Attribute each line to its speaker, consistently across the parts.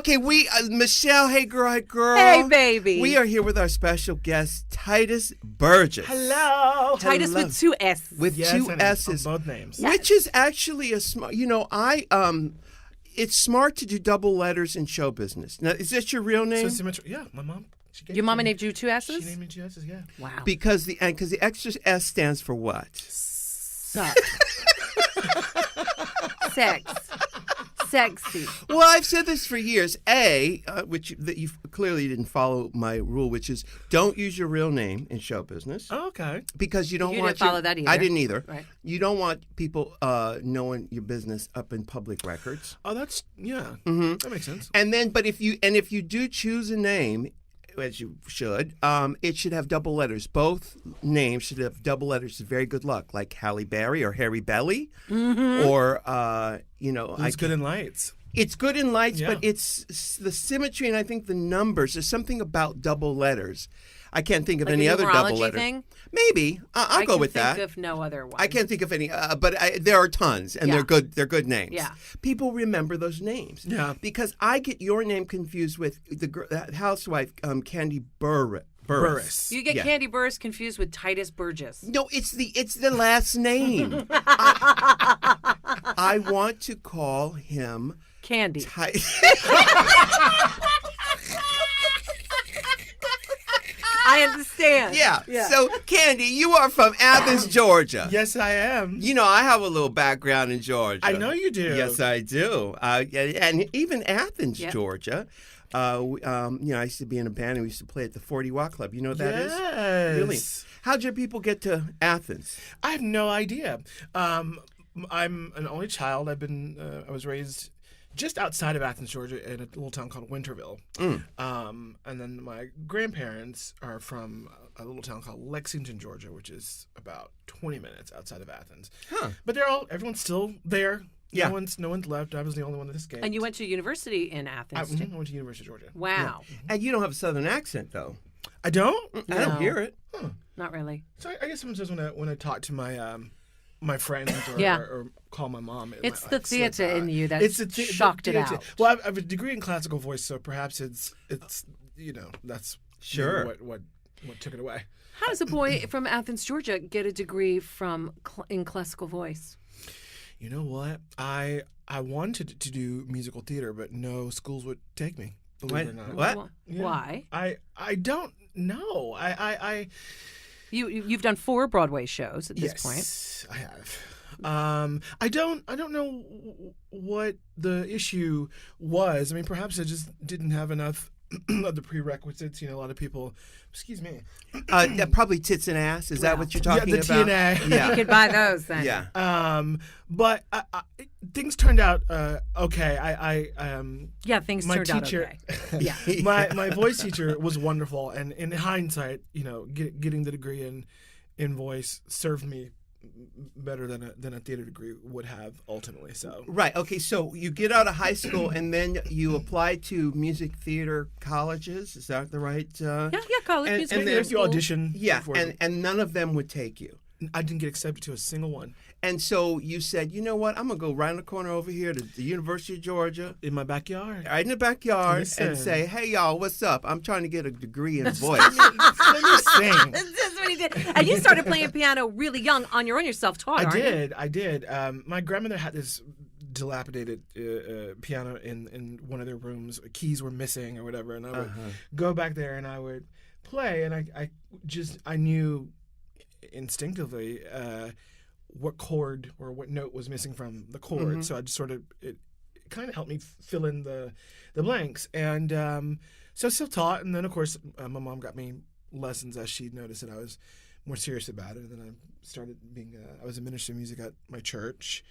Speaker 1: Okay, Michelle, hey girl.
Speaker 2: Hey, baby.
Speaker 1: We are here with our special guest, Titus Burgess.
Speaker 3: Hello.
Speaker 2: Titus with two S's.
Speaker 1: With two S's.
Speaker 3: On both names.
Speaker 1: Which is actually a smart, it's smart to do double letters in show business. Now, is this your real name?
Speaker 3: Yeah, my mom.
Speaker 2: Your mama named you two S's?
Speaker 3: She named me two S's, yeah.
Speaker 2: Wow.
Speaker 1: Because the extra S stands for what?
Speaker 2: Suck. Sex. Sexy.
Speaker 1: Well, I've said this for years. Which you clearly didn't follow my rule, which is don't use your real name in show business.
Speaker 3: Oh, okay.
Speaker 1: Because you don't
Speaker 2: You
Speaker 1: want
Speaker 2: didn't follow that either.
Speaker 1: I didn't either.
Speaker 2: Right.
Speaker 1: You don't want people knowing your business up in public records.
Speaker 3: Oh, that's That makes sense.
Speaker 1: And then, but if you do choose a name, as you should, it should have double letters. Both names should have double letters. Very good luck, like Halle Berry or Harry Belly, or
Speaker 3: It's good in lights.
Speaker 1: It's good in lights,
Speaker 3: Yeah.
Speaker 1: but it's the symmetry and I think the numbers. There's something about double letters. I can't think of
Speaker 2: Like
Speaker 1: any
Speaker 2: a
Speaker 1: other double
Speaker 2: numerology
Speaker 1: letter.
Speaker 2: thing?
Speaker 1: Maybe I'll go with that.
Speaker 2: I can think of no other one.
Speaker 1: I can't think of any, but there are tons, and they're good. They're good names.
Speaker 2: Yeah.
Speaker 1: People remember those names.
Speaker 3: Yeah.
Speaker 1: Because I get your name confused with the housewife Candy Burris.
Speaker 2: You get Candy Burris confused with Titus Burgess.
Speaker 1: No, it's the last name. I want to call him
Speaker 2: Candy. I understand.
Speaker 1: Yeah. So, Candy, you are from Athens, Georgia.
Speaker 3: Yes, I am.
Speaker 1: You know, I have a little background in Georgia.
Speaker 3: I know you do.
Speaker 1: Yes, I do. And even Athens, Georgia. I used to be in a band and we used to play at the 40 Watt Club. You know what that is?
Speaker 3: Yes.
Speaker 1: Really? How'd your people get to Athens?
Speaker 3: I have no idea. I'm an only child. I was raised just outside of Athens, Georgia, in a little town called Winterville. And then my grandparents are from a little town called Lexington, Georgia, which is about 20 minutes outside of Athens.
Speaker 1: Huh.
Speaker 3: But everyone's still there.
Speaker 1: Yeah.
Speaker 3: No one's left. I was the only one that escaped.
Speaker 2: And you went to university in Athens, too?
Speaker 3: I went to University of Georgia.
Speaker 2: Wow.
Speaker 3: Yeah.
Speaker 1: And you don't have a Southern accent, though.
Speaker 3: I don't?
Speaker 1: I don't hear it.
Speaker 3: Huh.
Speaker 2: Not really.
Speaker 3: So I guess sometimes when I talk to my friends or call my mom.
Speaker 2: It's the theater in you that shocked it out.
Speaker 3: Well, I have a degree in classical voice, so perhaps it's that's
Speaker 1: sure
Speaker 3: what took it away.
Speaker 2: How does a boy from Athens, Georgia, get a degree in classical voice?
Speaker 3: You know what? I wanted to do musical theater, but no schools would take me. Believe it or not.
Speaker 1: What?
Speaker 2: Yeah. Why?
Speaker 3: I don't know.
Speaker 2: You've done 4 Broadway shows at this point.
Speaker 3: Yes, I have. I don't know what the issue was. I mean, perhaps I just didn't have enough of the prerequisites. A lot of people. Excuse me.
Speaker 1: Probably tits and ass. Is that what you're talking
Speaker 3: the
Speaker 1: about?
Speaker 3: TNA.
Speaker 2: You could buy those then.
Speaker 1: Yeah.
Speaker 3: But things turned out okay.
Speaker 2: Things
Speaker 3: my
Speaker 2: turned
Speaker 3: teacher,
Speaker 2: out okay. Yeah.
Speaker 3: my voice teacher was wonderful, and in hindsight, getting the degree in voice served me better than a theater degree would have ultimately. So
Speaker 1: right. Okay. So you get out of high school and then you apply to music theater colleges. Is that the right?
Speaker 2: College music
Speaker 3: and
Speaker 2: theater
Speaker 3: then you audition.
Speaker 1: Yeah, and none of them would take you.
Speaker 3: I didn't get accepted to a single one.
Speaker 1: And so you said, you know what? I'm going to go right in the corner over here to the University of Georgia.
Speaker 3: In my backyard.
Speaker 1: Right in the backyard.
Speaker 3: Listen.
Speaker 1: And say, hey, y'all, what's up? I'm trying to get a degree in voice.
Speaker 3: Let me sing.
Speaker 2: That's what he did. And you started playing piano really young on your own. You're self-taught,
Speaker 3: I did. My grandmother had this dilapidated piano in one of their rooms. Keys were missing or whatever. And I would go back there and I would play. And I knew instinctively what chord or what note was missing from the chord. So I just it kind of helped me fill in the blanks. And so self-taught. And then, of course, my mom got me lessons as she noticed that I was more serious about it. And then I started I was a minister of music at my church.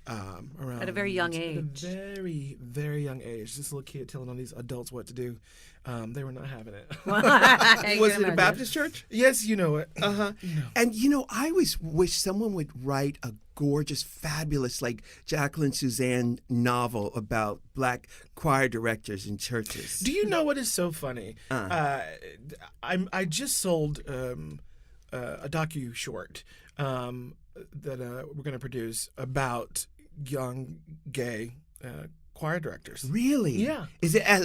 Speaker 3: Around
Speaker 2: at a very young age.
Speaker 3: At a very, very young age. This little kid telling all these adults what to do. They were not having it.
Speaker 1: Was it a Baptist church?
Speaker 3: Yes, you know it.
Speaker 1: And I always wish someone would write a gorgeous, fabulous, like Jacqueline Suzanne novel about black choir directors in churches.
Speaker 3: Do you know what is so funny? I just sold a docu short that we're going to produce about young gay choir directors.
Speaker 1: Really?
Speaker 3: Yeah.
Speaker 1: Is it a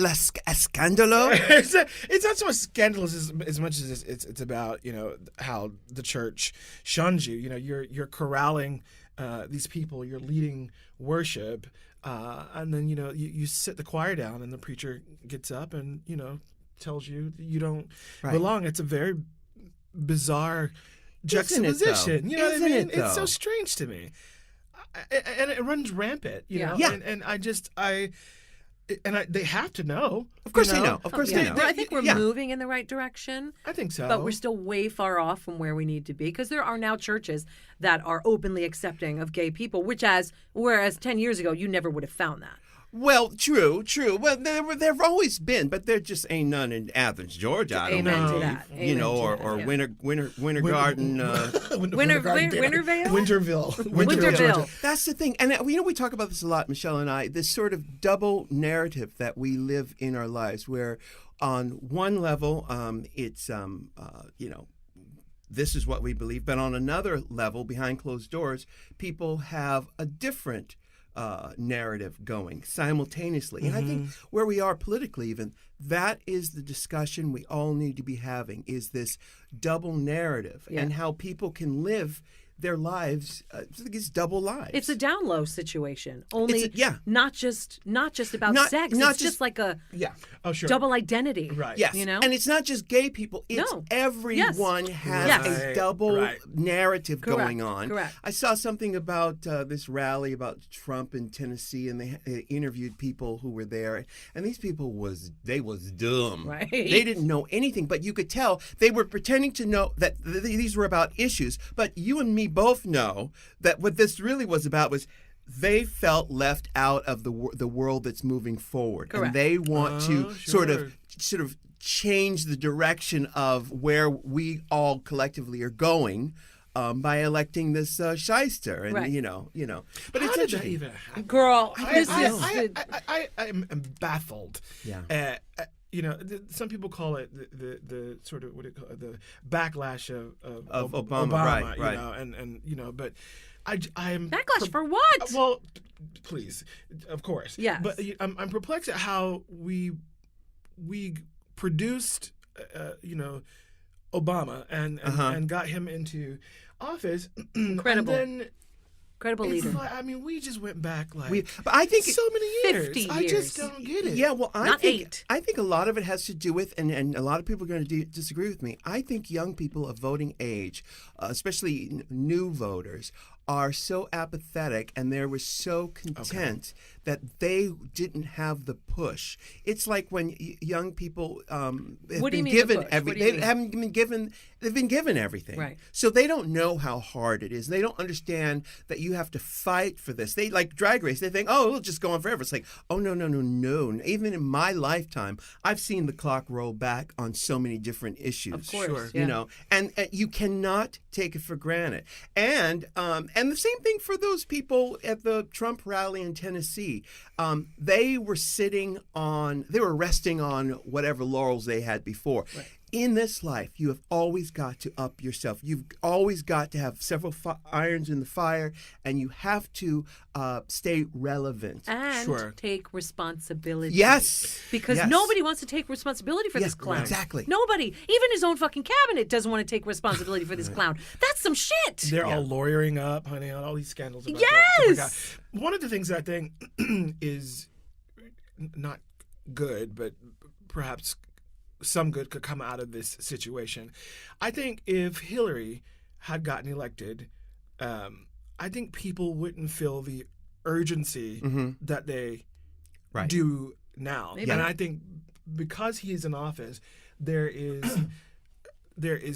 Speaker 1: scandalo?
Speaker 3: It's not so much scandalous as much as it's about how the church shuns you. You're corralling these people. You're leading worship, and then you sit the choir down, and the preacher gets up and tells you you don't belong. It's a very bizarre juxtaposition. You know what I mean? It's so strange to me, and it runs rampant. You know, and they have to know.
Speaker 1: Of course they know. Of course they know.
Speaker 2: I think we're moving in the right direction.
Speaker 3: I think so.
Speaker 2: But we're still way far off from where we need to be, because there are now churches that are openly accepting of gay people, whereas 10 years ago you never would have found that.
Speaker 1: Well, true. Well, there've always been, but there just ain't none in Athens, Georgia. I don't
Speaker 2: Amen
Speaker 1: know.
Speaker 2: to that.
Speaker 1: Or Winter Garden.
Speaker 2: Winterville.
Speaker 1: That's the thing. And we talk about this a lot, Michelle and I, this sort of double narrative that we live in our lives, where on one level, it's, this is what we believe. But on another level, behind closed doors, people have a different narrative going simultaneously. And I think where we are politically even, that is the discussion we all need to be having, is this double narrative and how people can live their lives, it's double lives.
Speaker 2: It's a down low situation. Only not just about sex.
Speaker 1: Not
Speaker 2: it's just like a double identity.
Speaker 3: Right.
Speaker 1: Yes.
Speaker 2: And
Speaker 1: it's not just gay people. It's everyone has a double narrative going on.
Speaker 2: Correct.
Speaker 1: I saw something about this rally about Trump in Tennessee, and they interviewed people who were there, and these people was dumb.
Speaker 2: Right.
Speaker 1: They didn't know anything, but you could tell they were pretending to know that these were about issues. But you and me both know that what this really was about was they felt left out of the world that's moving forward.
Speaker 2: Correct.
Speaker 1: And they want to sort of change the direction of where we all collectively are going by electing this shyster. And but
Speaker 3: how
Speaker 1: it's
Speaker 3: did that even happen?
Speaker 2: Girl,
Speaker 3: I'm baffled.
Speaker 1: Yeah.
Speaker 3: Some people call it the sort of the backlash of
Speaker 1: Obama, right.
Speaker 3: But I'm
Speaker 2: backlash for what?
Speaker 3: Well, please, of course,
Speaker 2: yes.
Speaker 3: But I'm perplexed at how we produced, Obama and got him into office.
Speaker 2: Incredible.
Speaker 3: And then
Speaker 2: Incredible leader.
Speaker 3: We just went back but
Speaker 1: I think
Speaker 3: so many years.
Speaker 2: 50 years.
Speaker 3: I just don't get it.
Speaker 1: Yeah, well,
Speaker 2: Not 8.
Speaker 1: I think a lot of it has to do with, and a lot of people are going to disagree with me. I think young people of voting age, especially new voters, are so apathetic, and they were so content that they didn't have the push. It's like when young people have been given everything. They haven't been given. They've been given everything,
Speaker 2: right?
Speaker 1: So they don't know how hard it is. They don't understand that you have to fight for this. They like Drag Race. They think, oh, it'll just go on forever. It's like, oh no. Even in my lifetime, I've seen the clock roll back on so many different issues.
Speaker 2: Of course,
Speaker 3: sure.
Speaker 2: yeah.
Speaker 1: And you cannot take it for granted. And the same thing for those people at the Trump rally in Tennessee. They were resting on whatever laurels they had before.
Speaker 2: Right.
Speaker 1: In this life, you have always got to up yourself. You've always got to have several irons in the fire, and you have to stay relevant.
Speaker 2: And take responsibility.
Speaker 1: Yes.
Speaker 2: Because nobody wants to take responsibility for this clown.
Speaker 1: Exactly.
Speaker 2: Nobody. Even his own fucking cabinet doesn't want to take responsibility for this clown. That's some shit.
Speaker 3: They're all lawyering up, honey, on all these scandals. About
Speaker 2: Yes.
Speaker 3: One of the things that I think is not good, but perhaps some good could come out of this situation. I think if Hillary had gotten elected, I think people wouldn't feel the urgency that they do now.
Speaker 2: Maybe.
Speaker 3: And I think because he is in office, there is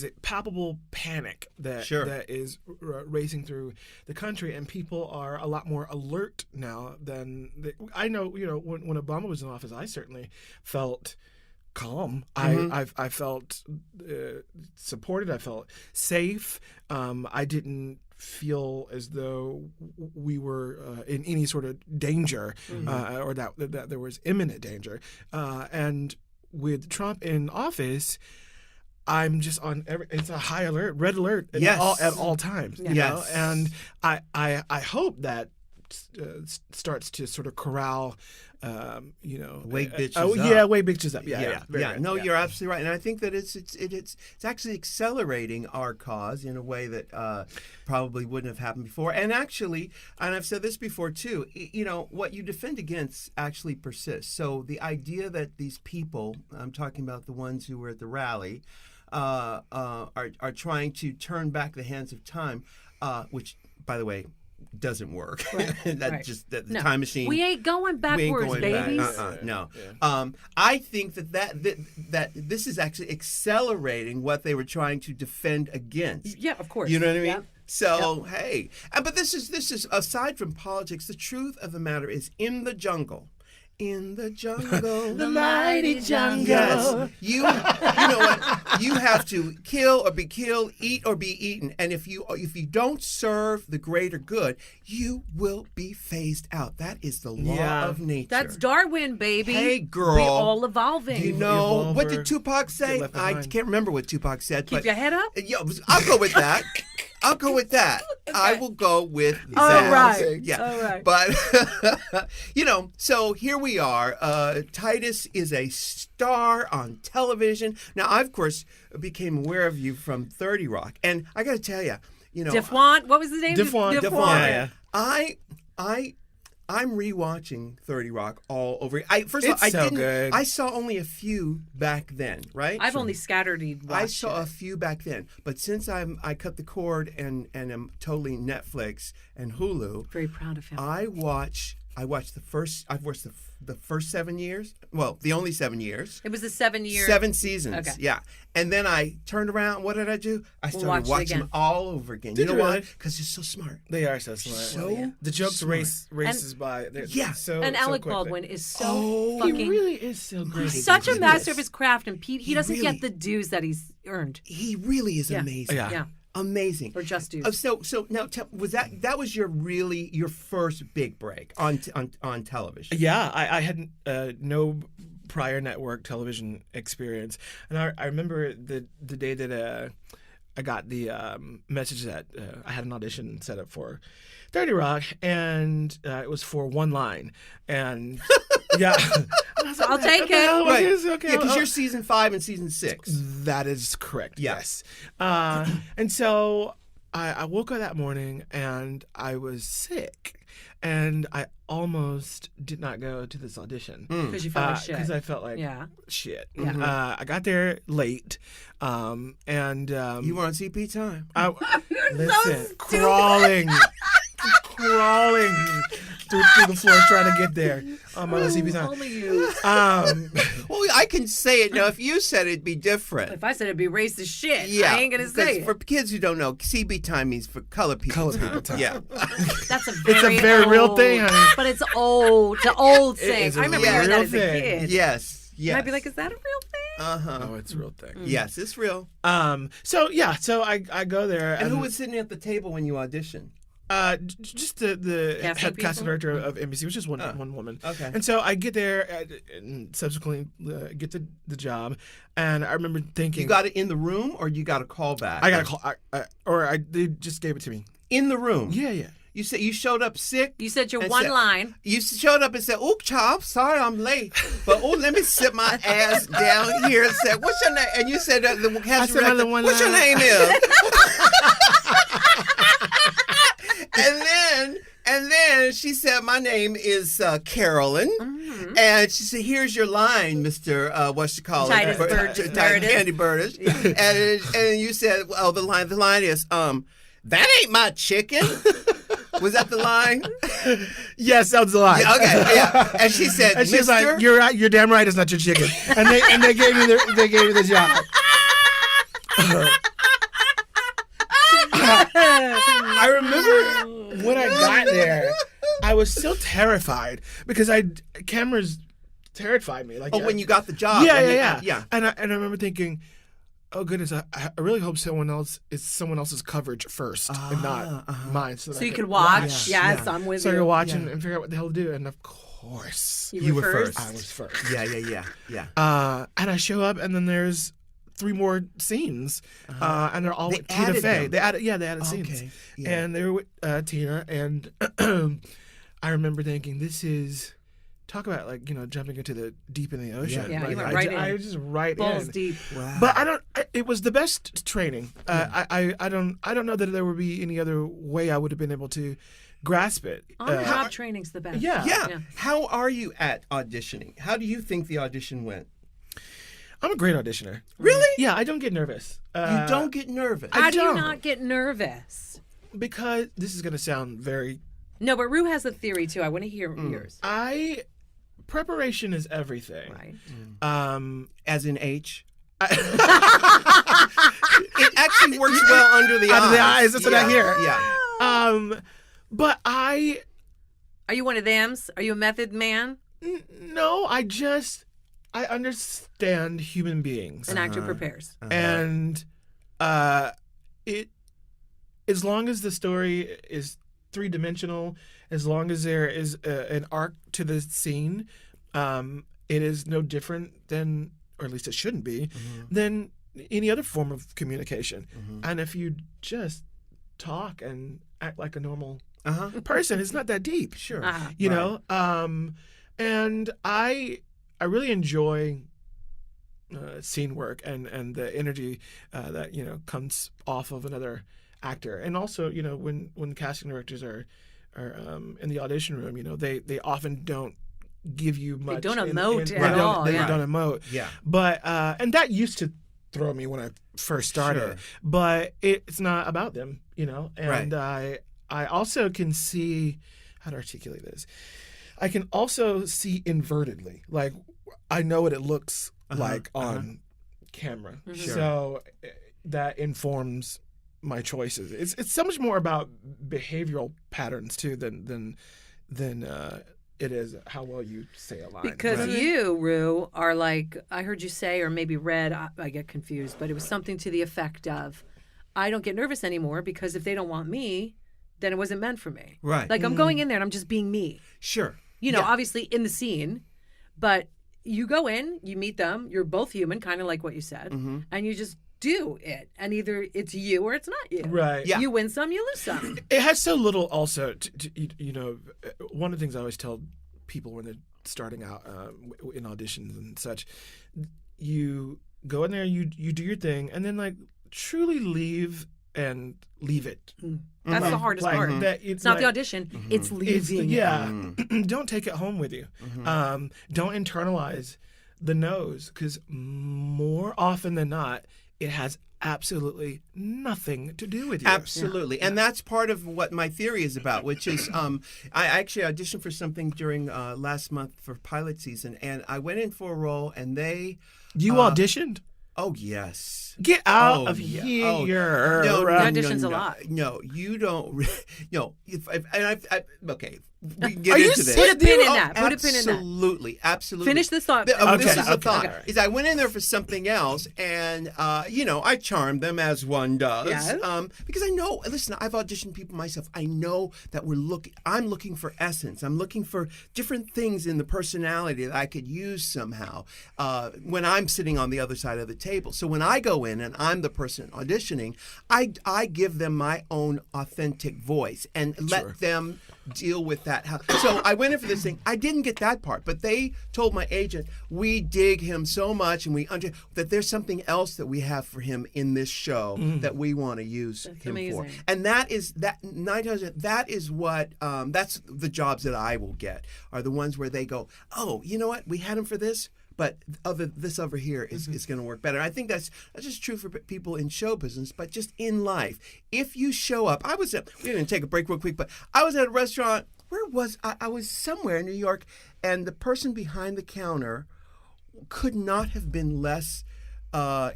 Speaker 3: a palpable panic that is racing through the country, and people are a lot more alert now than I know. When Obama was in office, I certainly felt calm. I felt supported. I felt safe. I didn't feel as though we were in any sort of danger or that there was imminent danger. And with Trump in office, I'm just on it's a high alert, red alert at all times.
Speaker 2: Yeah.
Speaker 3: You know? And I hope that starts to sort of corral,
Speaker 1: Wake bitches
Speaker 3: oh
Speaker 1: up.
Speaker 3: yeah, wake bitches up. Yeah. Very good.
Speaker 1: No,
Speaker 3: Yeah.
Speaker 1: you're absolutely right, and I think that it's actually accelerating our cause in a way that probably wouldn't have happened before. And actually, and I've said this before too. What you defend against actually persists. So the idea that these people, I'm talking about the ones who were at the rally, are trying to turn back the hands of time, which, by the way, doesn't work.
Speaker 2: Right.
Speaker 1: The
Speaker 2: No.
Speaker 1: time machine.
Speaker 2: We ain't going backwards, babies.
Speaker 1: No. I think that this is actually accelerating what they were trying to defend against.
Speaker 2: Yeah, of course.
Speaker 1: You know what I mean?
Speaker 2: Yeah.
Speaker 1: So hey, but this is aside from politics. The truth of the matter is, in the jungle. In the jungle,
Speaker 3: The mighty jungle.
Speaker 1: yes, you know what? You have to kill or be killed, eat or be eaten, and if you don't serve the greater good, you will be phased out. That is the law
Speaker 3: Yeah.
Speaker 1: of nature.
Speaker 2: That's Darwin, baby.
Speaker 1: Hey, girl.
Speaker 2: We all evolving.
Speaker 1: You know
Speaker 3: Evolve
Speaker 1: what
Speaker 3: or
Speaker 1: did Tupac say?
Speaker 3: get left
Speaker 1: I
Speaker 3: behind.
Speaker 1: can't remember what Tupac said.
Speaker 2: Keep
Speaker 1: but
Speaker 2: your head up.
Speaker 1: Yeah, I'll go with that. I'll go with that. I will go with
Speaker 2: All
Speaker 1: that.
Speaker 2: right.
Speaker 1: Yeah.
Speaker 2: All right.
Speaker 1: But, so here we are. Titus is a star on television. Now, I, of course, became aware of you from 30 Rock. And I got to tell you,
Speaker 2: Diffwan. What was his name?
Speaker 3: Diffwan.
Speaker 1: Devon,
Speaker 3: Yeah.
Speaker 1: I'm rewatching 30 Rock all over. First of all,
Speaker 3: It's
Speaker 1: I
Speaker 3: so
Speaker 1: didn't.
Speaker 3: good.
Speaker 1: I saw only a few back then, right?
Speaker 2: I've only scattered watched
Speaker 1: I saw
Speaker 2: it.
Speaker 1: a few back then, but since I cut the cord and am totally Netflix and Hulu,
Speaker 2: Very proud of him.
Speaker 1: I've watched the first 7 years. Well, the only 7 years.
Speaker 2: It was a 7-year.
Speaker 1: 7 seasons.
Speaker 2: Okay.
Speaker 1: Yeah. And then I turned around. What did I do? I started
Speaker 2: watched it
Speaker 1: watching
Speaker 2: again.
Speaker 1: them all over again.
Speaker 3: Did
Speaker 1: you know
Speaker 3: you
Speaker 1: why?
Speaker 3: really?
Speaker 1: Because you're so smart.
Speaker 3: They are so smart.
Speaker 1: So
Speaker 3: the jokes
Speaker 1: smart.
Speaker 3: races by. They're
Speaker 1: Yeah.
Speaker 3: so
Speaker 2: And
Speaker 3: so
Speaker 2: Alec
Speaker 3: quickly.
Speaker 2: Baldwin is so
Speaker 1: Oh,
Speaker 2: fucking.
Speaker 3: He really is so great.
Speaker 2: He's such a
Speaker 1: He
Speaker 2: master
Speaker 1: is.
Speaker 2: of his craft, and Pete, he
Speaker 1: He
Speaker 2: doesn't
Speaker 1: really-
Speaker 2: get the dues that he's earned.
Speaker 1: He really is
Speaker 2: Yeah.
Speaker 1: amazing.
Speaker 3: Yeah.
Speaker 2: Yeah.
Speaker 1: Amazing.
Speaker 2: Or just dues.
Speaker 1: So now was that was your first big break on television?
Speaker 3: Yeah, I had no prior network television experience, and I remember the day that I got the message that I had an audition set up for 30 Rock, and it was for one line, and yeah,
Speaker 2: I'll take it.
Speaker 1: Right.
Speaker 3: Okay,
Speaker 1: Yeah, because you're season 5 and season 6.
Speaker 3: That is correct.
Speaker 1: Yeah.
Speaker 3: Yes. And so I woke up that morning and I was sick, and I almost did not go to this audition
Speaker 2: Because you felt like shit.
Speaker 3: because I felt like
Speaker 2: Yeah.
Speaker 3: shit.
Speaker 2: Yeah.
Speaker 3: I got there late, and
Speaker 1: You were on CP time.
Speaker 3: I, listen, crawling through the floor trying to get there on my CP time.
Speaker 2: Only you.
Speaker 1: Well, I can say it now. If you said it, it'd be different.
Speaker 2: If I said it'd be racist shit,
Speaker 1: Yeah,
Speaker 2: I ain't gonna say
Speaker 1: because
Speaker 2: it.
Speaker 1: for kids who don't know, CB time means for color people.
Speaker 3: Color people time.
Speaker 1: Yeah.
Speaker 2: That's a
Speaker 3: It's a
Speaker 2: very,
Speaker 3: very real
Speaker 2: old-
Speaker 3: thing, honey.
Speaker 2: But it's old. It's an old saying.
Speaker 3: is a
Speaker 2: I remember
Speaker 1: real
Speaker 2: hearing that as a
Speaker 3: thing.
Speaker 2: kid.
Speaker 1: Yes. Yes.
Speaker 2: And I'd be like, is that a real thing?
Speaker 3: Oh, it's a real thing.
Speaker 1: Yes, it's real.
Speaker 3: So I go there,
Speaker 1: And who was sitting at the table when you auditioned?
Speaker 3: just the
Speaker 2: Casting
Speaker 3: head casting
Speaker 2: people?
Speaker 3: director of NBC, which is one woman.
Speaker 1: Okay.
Speaker 3: And so I get there and subsequently get the job, and I remember thinking,
Speaker 1: You got it in the room, or you got a call back?
Speaker 3: I got a call, they just gave it to me.
Speaker 1: In the room.
Speaker 3: Yeah.
Speaker 1: You said you showed up sick.
Speaker 2: You said your
Speaker 1: And
Speaker 2: one
Speaker 1: said-
Speaker 2: line.
Speaker 1: You showed up and said, "Oh, child, sorry I'm late, but let me sit my ass down here." And said, "What's your name?" And you said, "The casting
Speaker 3: said my
Speaker 1: director,
Speaker 3: one
Speaker 1: what's your
Speaker 3: line."
Speaker 1: name is?" and then she said, "My name is Carolyn."
Speaker 2: Mm-hmm.
Speaker 1: And she said, "Here's your line, Mister what you call
Speaker 2: Titus
Speaker 1: it,
Speaker 2: Burgess.
Speaker 1: Candy Burgess." And you said, "Well, the line is, that ain't my chicken." Was that the line?
Speaker 3: Yes, that was the line.
Speaker 1: Yeah, okay, yeah. And she said,
Speaker 3: And she was
Speaker 1: "Mister."
Speaker 3: like, "You're right. You're damn right. It's not your chicken." And they gave me the job. I remember when I got there, I was still terrified because cameras terrified me. Like,
Speaker 1: Oh, when you got the job.
Speaker 3: yeah. And I remember thinking, oh goodness, I really hope someone else's coverage first and not mine, so
Speaker 2: So you could watch. Yes, I'm with
Speaker 3: So I
Speaker 2: you.
Speaker 3: could watch and figure out what the hell to do. And of course,
Speaker 1: You were first.
Speaker 3: I was first.
Speaker 1: Yeah.
Speaker 3: And I show up, and then there's 3 more scenes, and they're all
Speaker 1: They
Speaker 3: with Tina
Speaker 1: added
Speaker 3: Fey.
Speaker 1: them.
Speaker 3: They added scenes,
Speaker 1: Okay, yeah.
Speaker 3: and they were with Tina, and I remember thinking, this is, talk about like, jumping into the deep in the ocean.
Speaker 2: Yeah,
Speaker 3: like,
Speaker 2: you went right in.
Speaker 3: I was just right
Speaker 2: Balls
Speaker 3: in.
Speaker 2: deep.
Speaker 1: Wow.
Speaker 3: But it was the best training. I don't know that there would be any other way I would have been able to grasp it.
Speaker 2: On-the-job training's the best.
Speaker 1: Yeah. How are you at auditioning? How do you think the audition went?
Speaker 3: I'm a great auditioner.
Speaker 1: Really?
Speaker 3: Yeah, I don't get nervous.
Speaker 1: You don't get nervous.
Speaker 2: How do you
Speaker 3: don't.
Speaker 2: not get nervous?
Speaker 3: Because this is going to sound very...
Speaker 2: No, but Rue has a theory too. I want to hear yours.
Speaker 3: Preparation is everything.
Speaker 2: Right.
Speaker 1: As in H? It actually works well under the eyes.
Speaker 3: Under the eyes, that's what I hear.
Speaker 1: Yeah.
Speaker 3: But
Speaker 2: Are you one of them's? Are you a method man?
Speaker 3: No, I understand human beings.
Speaker 2: An actor prepares.
Speaker 3: And it, as long as the story is three-dimensional, as long as there is an arc to the scene, it is no different than, or at least it shouldn't be, than any other form of communication. And if you just talk and act like a normal person, it's not that deep.
Speaker 1: Sure.
Speaker 3: You know? And I really enjoy scene work and the energy that comes off of another actor. And also, when casting directors are in the audition room, they often don't give you much.
Speaker 2: They don't emote at
Speaker 3: They
Speaker 2: all.
Speaker 3: They don't emote.
Speaker 1: Yeah.
Speaker 3: But and that used to throw me when I first started.
Speaker 1: Sure.
Speaker 3: But it's not about them, And
Speaker 1: Right.
Speaker 3: I also can see how to articulate this. I can also see invertedly. Like, I know what it looks like on camera.
Speaker 1: Sure.
Speaker 3: So that informs my choices. It's so much more about behavioral patterns too than it is how well you say a line.
Speaker 2: Because you, Rue, are like, I heard you say, or maybe read, I get confused, but it was something to the effect of, I don't get nervous anymore because if they don't want me, then it wasn't meant for me.
Speaker 1: Right.
Speaker 2: Like I'm going in there and I'm just being me.
Speaker 1: Sure.
Speaker 2: Obviously in the scene, but you go in, you meet them, you're both human, kind of like what you said, and you just do it. And either it's you or it's not you.
Speaker 3: Right.
Speaker 1: Yeah.
Speaker 2: You win some, you lose some.
Speaker 3: It has so little also, one of the things I always tell people when they're starting out in auditions and such, you go in there, you do your thing, and then like truly leave it.
Speaker 2: That's the hardest part. It's not the audition, it's leaving.
Speaker 3: Don't take it home with you. Don't internalize the no's, because more often than not, it has absolutely nothing to do with you.
Speaker 1: Absolutely. And that's part of what my theory is about, which is I actually auditioned for something during last month for pilot season, and I went in for a role, and they...
Speaker 3: You auditioned?
Speaker 1: Oh, yes.
Speaker 3: Get out of here.
Speaker 1: No,
Speaker 2: Auditions a lot.
Speaker 1: No, you don't. No. Okay. We can get
Speaker 3: Are you
Speaker 1: into this.
Speaker 2: Put a pin in that. Put a pin in that.
Speaker 1: Absolutely.
Speaker 2: Finish this thought.
Speaker 1: This is the
Speaker 3: Okay.
Speaker 1: thought. Is I went in there for something else, and I charmed them as one does.
Speaker 2: Yes.
Speaker 1: Because I know. Listen, I've auditioned people myself. I know that I'm looking for essence. I'm looking for different things in the personality that I could use somehow when I'm sitting on the other side of the table. So when I go in and I'm the person auditioning, I give them my own authentic voice and let them deal with that. So I went in for this thing. I didn't get that part, but they told my agent, we dig him so much and that there's something else that we have for him in this show that we want to use him
Speaker 2: amazing.
Speaker 1: for. And that is what that's the jobs that I will get, are the ones where they go, oh, you know what? We had him for this, but this over here is going to work better. I think that's just true for people in show business, but just in life. If you show up, we're going to take a break real quick, but I was at a restaurant. Where was I? I was somewhere in New York, and the person behind the counter could not have been less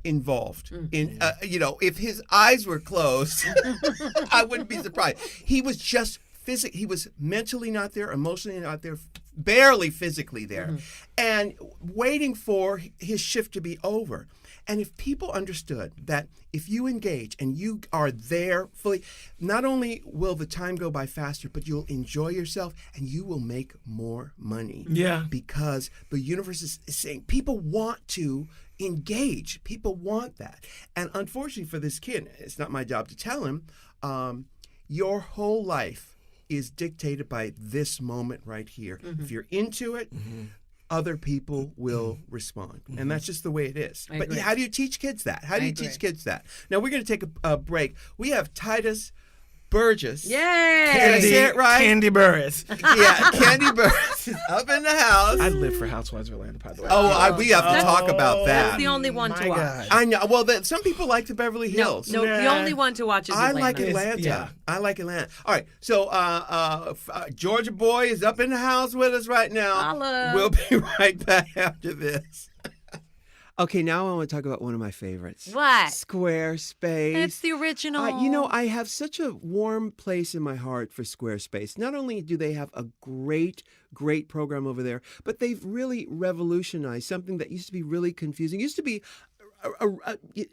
Speaker 1: involved in, if his eyes were closed, I wouldn't be surprised. He was just he was mentally not there, emotionally not there, barely physically there, and waiting for his shift to be over. And if people understood that if you engage and you are there fully, not only will the time go by faster, but you'll enjoy yourself and you will make more money.
Speaker 3: Yeah.
Speaker 1: Because the universe is saying people want to engage. People want that. And unfortunately for this kid, it's not my job to tell him, your whole life is dictated by this moment right here. If you're into it, other people will respond. And that's just the way it is.
Speaker 2: I
Speaker 1: But
Speaker 2: agree.
Speaker 1: how do you teach kids that? How do
Speaker 2: I
Speaker 1: you
Speaker 2: agree.
Speaker 1: teach kids that? Now, we're going to take a break. We have Titus Burgess.
Speaker 2: Yay!
Speaker 1: Did I say it right?
Speaker 3: Candy Burris.
Speaker 1: Yeah, Candy Burgess is up in the house.
Speaker 3: I live for Housewives of Atlanta, by the way.
Speaker 1: We have to talk about
Speaker 2: That's
Speaker 1: that.
Speaker 2: the only one to
Speaker 3: My
Speaker 2: watch.
Speaker 3: God.
Speaker 1: I know. Well, some people like the Beverly
Speaker 2: No,
Speaker 1: Hills.
Speaker 2: no, the
Speaker 3: Nah.
Speaker 2: only one to watch is
Speaker 1: I
Speaker 2: Atlanta.
Speaker 1: like Atlanta.
Speaker 3: Yeah.
Speaker 1: I like Atlanta. All right. So, Georgia Boy is up in the house with us right now.
Speaker 2: Holla.
Speaker 1: We'll be right back after this. Okay, now I want to talk about one of my favorites.
Speaker 2: What?
Speaker 1: Squarespace.
Speaker 2: It's the original.
Speaker 1: I have such a warm place in my heart for Squarespace. Not only do they have a great program over there, but they've really revolutionized something that used to be really confusing. Used to be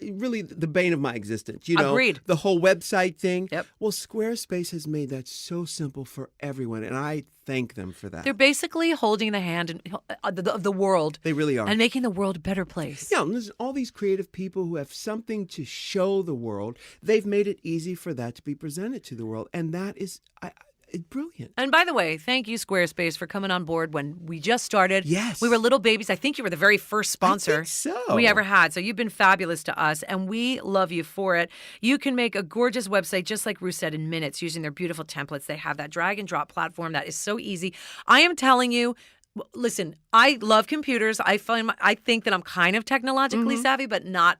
Speaker 1: really the bane of my existence.
Speaker 2: Agreed.
Speaker 1: The whole website thing.
Speaker 2: Yep.
Speaker 1: Well, Squarespace has made that so simple for everyone, and I thank them for that.
Speaker 2: They're basically holding the hand of the world
Speaker 1: They really are.
Speaker 2: and making the world a better place.
Speaker 1: Yeah, and there's all these creative people who have something to show the world. They've made it easy for that to be presented to the world, and that is it's brilliant.
Speaker 2: And by the way, thank you, Squarespace, for coming on board when we just started.
Speaker 1: Yes.
Speaker 2: We were little babies. I think you were the very first sponsor
Speaker 1: I think so.
Speaker 2: we ever had. So you've been fabulous to us, and we love you for it. You can make a gorgeous website, just like Ruth said, in minutes using their beautiful templates. They have that drag and drop platform that is so easy. I am telling you, listen, I love computers. I think that I'm kind of technologically savvy, but not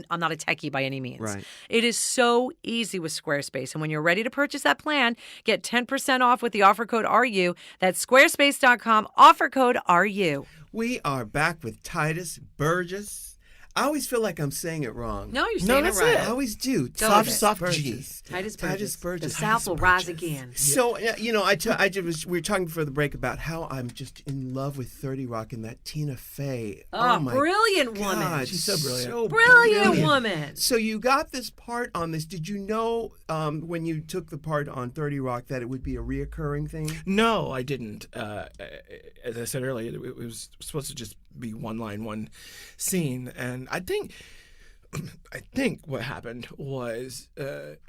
Speaker 2: I'm not a techie by any means.
Speaker 1: Right.
Speaker 2: It is so easy with Squarespace. And when you're ready to purchase that plan, get 10% off with the offer code RU. That's squarespace.com, offer code RU.
Speaker 1: We are back with Titus Burgess. I always feel like I'm saying it wrong.
Speaker 2: No, you're saying
Speaker 3: that's
Speaker 2: it right.
Speaker 3: it.
Speaker 1: I always do.
Speaker 2: Soft-
Speaker 1: Titus
Speaker 3: soft
Speaker 1: Burgess.
Speaker 3: G.
Speaker 2: Titus
Speaker 1: Titus
Speaker 2: Burgess.
Speaker 1: Burgess.
Speaker 2: The South will rise again.
Speaker 1: So, we were talking before the break about how I'm just in love with 30 Rock and that Tina Fey.
Speaker 2: Oh,
Speaker 1: my
Speaker 2: brilliant woman.
Speaker 1: God,
Speaker 3: She's so brilliant.
Speaker 2: Brilliant woman.
Speaker 1: So you got this part on this. Did you know when you took the part on 30 Rock that it would be a reoccurring thing?
Speaker 3: No, I didn't. As I said earlier, it was supposed to just be one line, one scene, and I think what happened was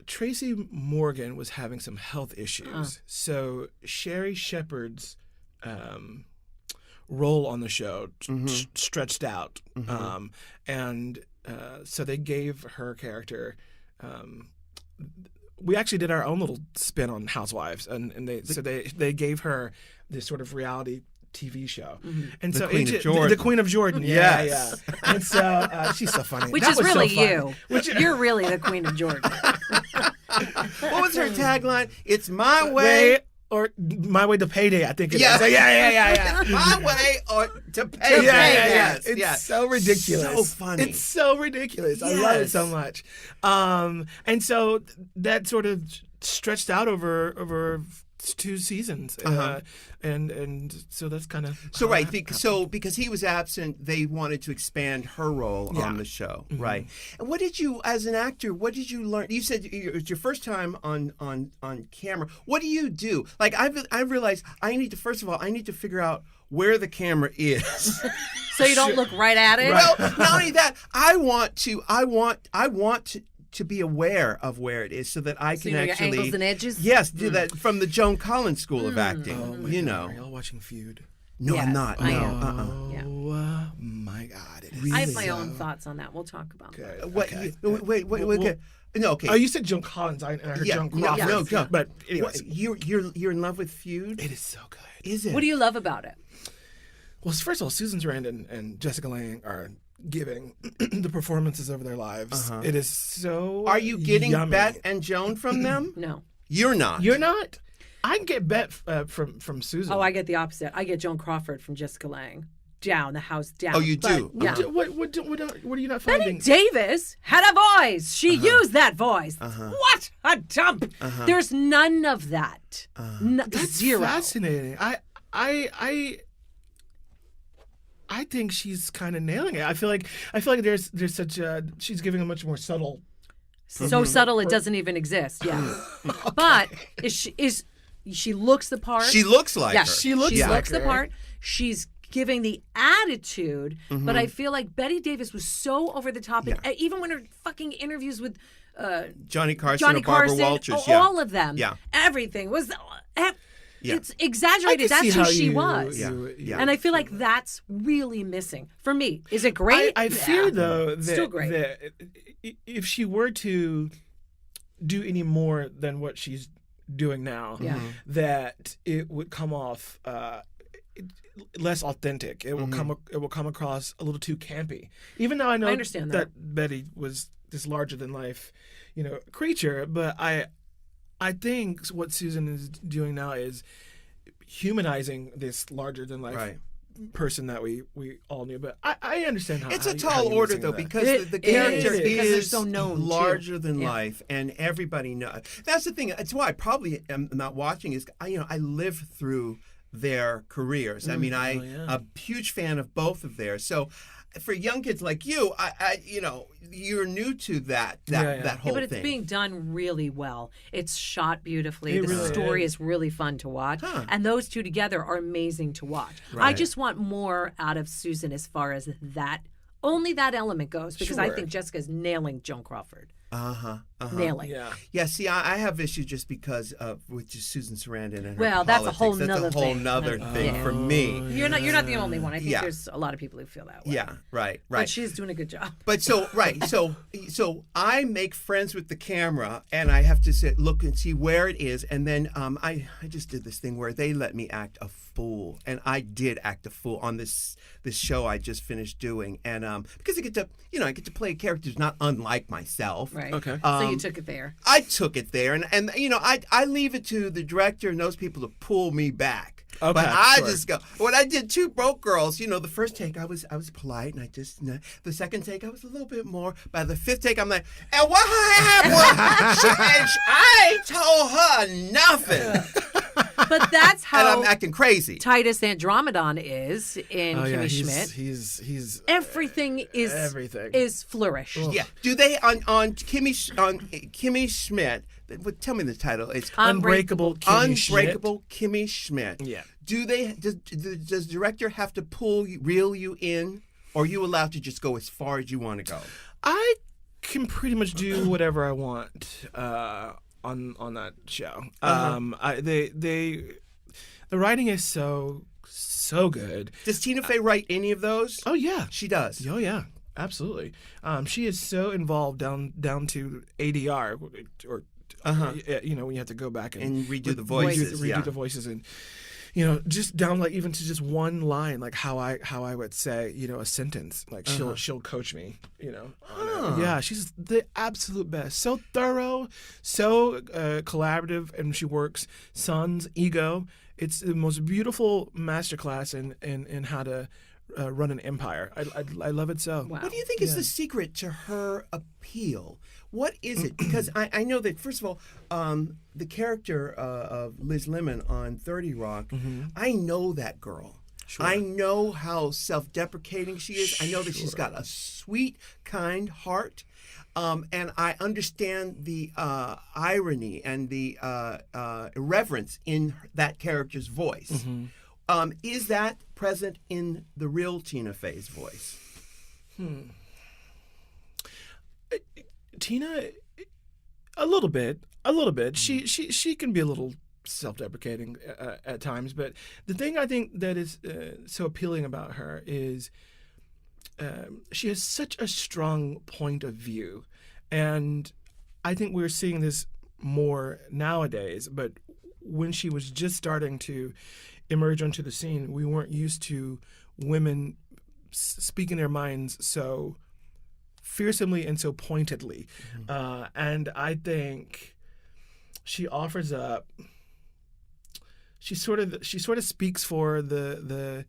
Speaker 3: Tracy Morgan was having some health issues, so Sherry Shepherd's role on the show stretched out, and so they gave her character. We actually did our own little spin on Housewives, and they gave her this sort of reality TV show, and
Speaker 1: The
Speaker 3: so
Speaker 1: Queen of
Speaker 3: the
Speaker 1: Jordan.
Speaker 3: Queen of Jordan,
Speaker 1: Yes.
Speaker 3: yeah. And so she's so funny,
Speaker 2: Which
Speaker 3: That
Speaker 2: is
Speaker 3: was so
Speaker 2: really
Speaker 3: fun.
Speaker 2: you. You're really the Queen of Jordan.
Speaker 1: What was her tagline? It's my way.
Speaker 3: Way or my way to payday, I think it is.
Speaker 1: Yeah.
Speaker 3: So yeah.
Speaker 1: My way or to pay.
Speaker 3: Yeah.
Speaker 1: Yes,
Speaker 3: It's
Speaker 1: yes.
Speaker 3: so ridiculous.
Speaker 1: So funny.
Speaker 3: It's so ridiculous. I love it so
Speaker 1: Yes.
Speaker 3: much. And so that sort of stretched out over 2 seasons. And so that's kind of
Speaker 1: So right, because he was absent, they wanted to expand her role on the show, right? And what did you, as an actor, what did you learn? You said it was your first time on camera. What do you do? Like I realized I need to figure out where the camera is.
Speaker 2: So you don't look right at it?
Speaker 1: Well, not only that, I want to be aware of where it is so that I
Speaker 2: So
Speaker 1: can
Speaker 2: you know your
Speaker 1: actually
Speaker 2: angles and edges?
Speaker 1: Yes, do that from the Joan Collins School of Acting.
Speaker 3: Oh my
Speaker 1: you
Speaker 3: God,
Speaker 1: know.
Speaker 3: Are y'all watching Feud?
Speaker 1: No, I'm
Speaker 2: Yes,
Speaker 1: not.
Speaker 2: I
Speaker 1: No.
Speaker 2: am. Yeah.
Speaker 3: Oh my God. It is
Speaker 2: I have my
Speaker 3: so
Speaker 2: own thoughts on that. We'll talk about that.
Speaker 3: good.
Speaker 1: What?
Speaker 3: Okay.
Speaker 1: Wait.
Speaker 3: Well,
Speaker 1: Okay. No. Okay.
Speaker 3: Oh, you said Joan Collins. I heard
Speaker 1: Yeah,
Speaker 3: Joan
Speaker 1: no,
Speaker 3: Crawford.
Speaker 1: no, no.
Speaker 3: But anyways,
Speaker 1: You're in love with Feud?
Speaker 3: it is so good.
Speaker 1: Is it?
Speaker 2: What do you love about it?
Speaker 3: Well, first of all, Susan Sarandon and Jessica Lange are giving the performances of their lives. It is so
Speaker 1: Are you getting
Speaker 3: yummy.
Speaker 1: Bet and Joan from them?
Speaker 2: No.
Speaker 1: You're not.
Speaker 3: You're not? I can get Bet from Susan.
Speaker 2: Oh, I get the opposite. I get Joan Crawford from Jessica Lange. Down, the house down.
Speaker 1: Oh, you
Speaker 2: But,
Speaker 1: do?
Speaker 2: Yeah.
Speaker 3: What are you not
Speaker 2: Betty
Speaker 3: finding?
Speaker 2: Davis had a voice. She used that voice. What a dump. There's none of that.
Speaker 3: That's
Speaker 2: Zero.
Speaker 3: fascinating. I think she's kind of nailing it. I feel like there's such a she's giving a much more subtle.
Speaker 2: So subtle it doesn't even exist. Yeah. But she looks the part.
Speaker 1: She looks like
Speaker 2: yeah,
Speaker 1: her.
Speaker 3: She looks
Speaker 2: she
Speaker 3: like
Speaker 2: looks the
Speaker 3: her.
Speaker 2: part. She's giving the attitude, but I feel like Betty Davis was so over the top. And even when her fucking interviews with
Speaker 1: Johnny Carson
Speaker 2: Johnny
Speaker 1: or Barbara
Speaker 2: Carson,
Speaker 1: Walters.
Speaker 2: all of them.
Speaker 1: Yeah.
Speaker 2: Everything was.
Speaker 1: Yeah.
Speaker 2: It's exaggerated.
Speaker 3: I can see
Speaker 2: That's who
Speaker 3: how
Speaker 2: she
Speaker 3: you-
Speaker 2: was.
Speaker 1: Yeah.
Speaker 2: And I feel like that's really missing for me. Is it great?
Speaker 3: I fear though
Speaker 2: Still
Speaker 3: that,
Speaker 2: great.
Speaker 3: that if she were to do any more than what she's doing now,
Speaker 2: Yeah.
Speaker 3: that it would come off less authentic. It will come across a little too campy. Even though I know
Speaker 2: I understand that.
Speaker 3: Betty was this larger than life, creature, but I think what Susan is doing now is humanizing this larger than life person that we all knew. But I understand how
Speaker 1: It's
Speaker 3: how
Speaker 1: a
Speaker 3: you- how
Speaker 1: tall
Speaker 3: you
Speaker 1: order
Speaker 3: were
Speaker 1: though
Speaker 3: saying that.
Speaker 1: because the character
Speaker 3: is,
Speaker 2: because they're
Speaker 1: is
Speaker 2: so known, too.
Speaker 1: larger than
Speaker 2: Yeah.
Speaker 1: life, and everybody knows. That's the thing. That's why I probably am not watching. Is I live through their careers. I mean, I'm a huge fan of both of theirs. So for young kids like you, you're new to that whole
Speaker 2: but it's
Speaker 1: thing.
Speaker 2: being done really well. It's shot beautifully.
Speaker 3: It
Speaker 2: The
Speaker 3: really
Speaker 2: story
Speaker 3: is.
Speaker 2: is really fun to watch. And those two together are amazing to watch. I
Speaker 1: Right.
Speaker 2: just want more out of Susan as far as only that element goes, because I
Speaker 3: Sure.
Speaker 2: think Jessica's nailing Joan Crawford.
Speaker 1: Uh-huh.
Speaker 2: Nailing.
Speaker 3: Yeah.
Speaker 1: Yeah, see, I have issues just because of with just Susan Sarandon and her
Speaker 2: Well, that's a
Speaker 1: politics.
Speaker 2: whole
Speaker 1: That's
Speaker 2: nother
Speaker 1: a whole
Speaker 2: thing.
Speaker 1: nother thing
Speaker 2: Yeah.
Speaker 1: for me.
Speaker 2: You're not the only one. I think
Speaker 1: Yeah.
Speaker 2: there's a lot of people who feel that way.
Speaker 1: Yeah, right.
Speaker 2: But she's doing a good job.
Speaker 1: But so I make friends with the camera, and I have to sit, look and see where it is, and then I just did this thing where they let me act a fool, and I did act a fool on this show I just finished doing, and because I get to play a character who's not unlike myself.
Speaker 2: Right.
Speaker 3: Okay.
Speaker 2: So you took it there.
Speaker 1: I took it there, and I leave it to the director and those people to pull me back.
Speaker 3: Okay,
Speaker 1: But I
Speaker 3: sure.
Speaker 1: just go. When I did Two Broke Girls, the first take I was polite, and I just the second take I was a little bit more. By the fifth take, I'm like, and what happened? I ain't told her nothing,
Speaker 2: But that's
Speaker 1: and
Speaker 2: how
Speaker 1: I'm acting crazy.
Speaker 2: Titus Andromedon is in Kimmy Schmidt.
Speaker 3: He's
Speaker 2: Everything is
Speaker 3: everything.
Speaker 2: is flourish.
Speaker 1: Yeah. Do they on Kimmy Schmidt? Tell me the title. It's
Speaker 3: Unbreakable Kimmy Schmidt.
Speaker 1: Unbreakable Kimmy Schmidt.
Speaker 3: Yeah.
Speaker 1: Does director have to reel you in, or are you allowed to just go as far as you want to go?
Speaker 3: I can pretty much do whatever I want on that show. The writing is so good.
Speaker 1: Does Tina Fey write any of those?
Speaker 3: Oh yeah,
Speaker 1: She does.
Speaker 3: oh yeah, absolutely. She is so involved down to ADR or when you have to go back
Speaker 1: And redo the voices,
Speaker 3: redo
Speaker 1: yeah.
Speaker 3: the voices, and just down like even to just one line, like how I would say a sentence, like she'll coach me, on it. Yeah, she's the absolute best. So thorough, so collaborative, and she works Son's ego. It's the most beautiful masterclass in how to run an empire. I love it so.
Speaker 2: Wow.
Speaker 1: What do you think is the secret to her appeal? What is it? Because I know that, first of all, the character of Liz Lemon on 30 Rock, I know that girl.
Speaker 3: Sure.
Speaker 1: I know how self-deprecating she is. I know that she's got a sweet, kind heart. And I understand the irony and the irreverence in that character's voice. Is that present in the real Tina Fey's voice?
Speaker 3: Tina, a little bit. She can be a little self-deprecating at times, but the thing I think that is so appealing about her is she has such a strong point of view, and I think we're seeing this more nowadays. But when she was just starting to emerge onto the scene, we weren't used to women speaking their minds so fearsomely and so pointedly, and I think she offers up. She sort of speaks for the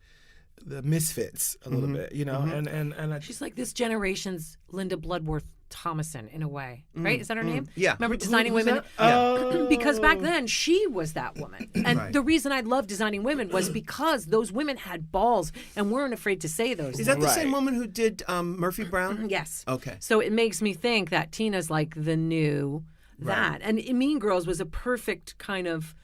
Speaker 3: misfits a little bit, and
Speaker 2: She's like this generation's Linda Bloodworth Thomason in a way, right? Is that her name?
Speaker 1: Yeah.
Speaker 2: Remember Designing
Speaker 3: who's
Speaker 2: Women?
Speaker 3: that? Oh.
Speaker 2: Because back then she was that woman, and
Speaker 1: Right.
Speaker 2: the reason I loved Designing Women was because those women had balls and weren't afraid to say those.
Speaker 1: Is that the
Speaker 3: Right.
Speaker 1: same woman who did Murphy Brown?
Speaker 2: Yes.
Speaker 1: Okay.
Speaker 2: So it makes me think that Tina's like the new that. And Mean Girls was a perfect kind of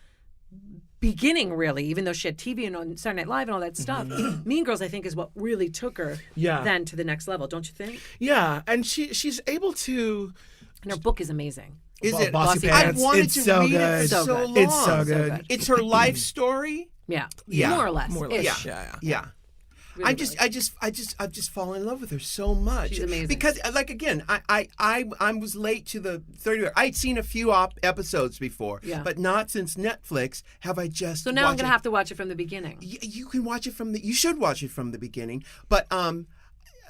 Speaker 2: beginning, really, even though she had TV and on Saturday Night Live and all that stuff. Mean Girls, I think, is what really took her
Speaker 3: Yeah.
Speaker 2: then to the next level, don't you think?
Speaker 3: Yeah, and she's able to
Speaker 2: And her book is amazing.
Speaker 1: Is it?
Speaker 3: Bossy
Speaker 1: I
Speaker 3: Pants.
Speaker 1: wanted
Speaker 3: It's
Speaker 1: to
Speaker 3: so
Speaker 1: read
Speaker 3: good.
Speaker 1: it
Speaker 2: So
Speaker 1: so
Speaker 2: good.
Speaker 1: long.
Speaker 3: It's so
Speaker 2: So
Speaker 3: good.
Speaker 2: good.
Speaker 1: It's her life story.
Speaker 2: Yeah.
Speaker 1: Yeah.
Speaker 2: More or less.
Speaker 3: More or less.
Speaker 2: Ish.
Speaker 3: Yeah.
Speaker 2: Really,
Speaker 1: I've just fallen in love with her so much.
Speaker 2: She's amazing.
Speaker 1: Because, like, again, I was late to the 30. I'd seen a few episodes before,
Speaker 2: Yeah.
Speaker 1: but not since Netflix have I just.
Speaker 2: So now I'm
Speaker 1: watched
Speaker 2: going to
Speaker 1: it.
Speaker 2: have to watch it from the beginning.
Speaker 1: You can watch it from the. You should watch it from the beginning, but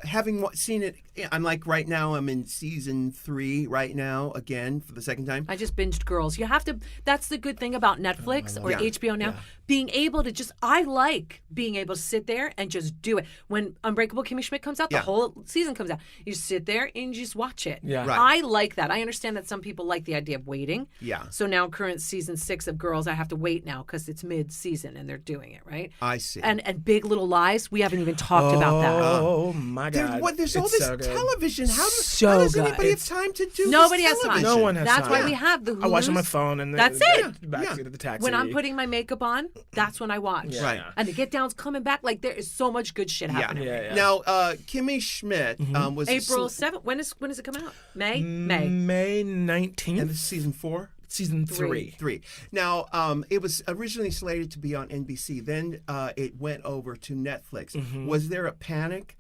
Speaker 1: having seen it, I'm like right now. I'm in season 3 right now again for the second time.
Speaker 2: I just binged Girls. You have to. That's the good thing about Netflix or
Speaker 1: it.
Speaker 2: HBO now. Being able to just, I like being able to sit there and just do it. When Unbreakable Kimmy Schmidt comes out, the whole season comes out. You sit there and you just watch it.
Speaker 3: Yeah.
Speaker 1: Right.
Speaker 2: I like that. I understand that some people like the idea of waiting.
Speaker 1: Yeah.
Speaker 2: So now, current season 6 of Girls, I have to wait now because it's mid-season and they're doing it, right?
Speaker 1: I see.
Speaker 2: And Big Little Lies, we haven't even talked about that.
Speaker 3: Oh my God!
Speaker 1: There's all
Speaker 3: It's
Speaker 1: this
Speaker 3: so good.
Speaker 1: television. How
Speaker 2: So
Speaker 1: does
Speaker 2: good.
Speaker 1: anybody have time to do
Speaker 2: Nobody
Speaker 1: this
Speaker 2: has time.
Speaker 1: television?
Speaker 3: No one has
Speaker 2: That's
Speaker 3: time.
Speaker 2: why we have the Hulus.
Speaker 3: I watch on my phone and
Speaker 2: That's it.
Speaker 3: Backseat of the taxi.
Speaker 2: When I'm putting my makeup on, that's when I watch.
Speaker 3: Yeah.
Speaker 1: Right.
Speaker 2: And the Get Down's coming back. Like, there is so much good shit happening.
Speaker 3: Yeah.
Speaker 1: Now, Kimmy Schmidt was
Speaker 2: April 7th. When does it come out? May? May.
Speaker 3: May
Speaker 1: and
Speaker 3: 19th,
Speaker 1: this is season 4.
Speaker 3: season 3.
Speaker 1: 3. Now, it was originally slated to be on NBC. Then it went over to Netflix. Was there a panic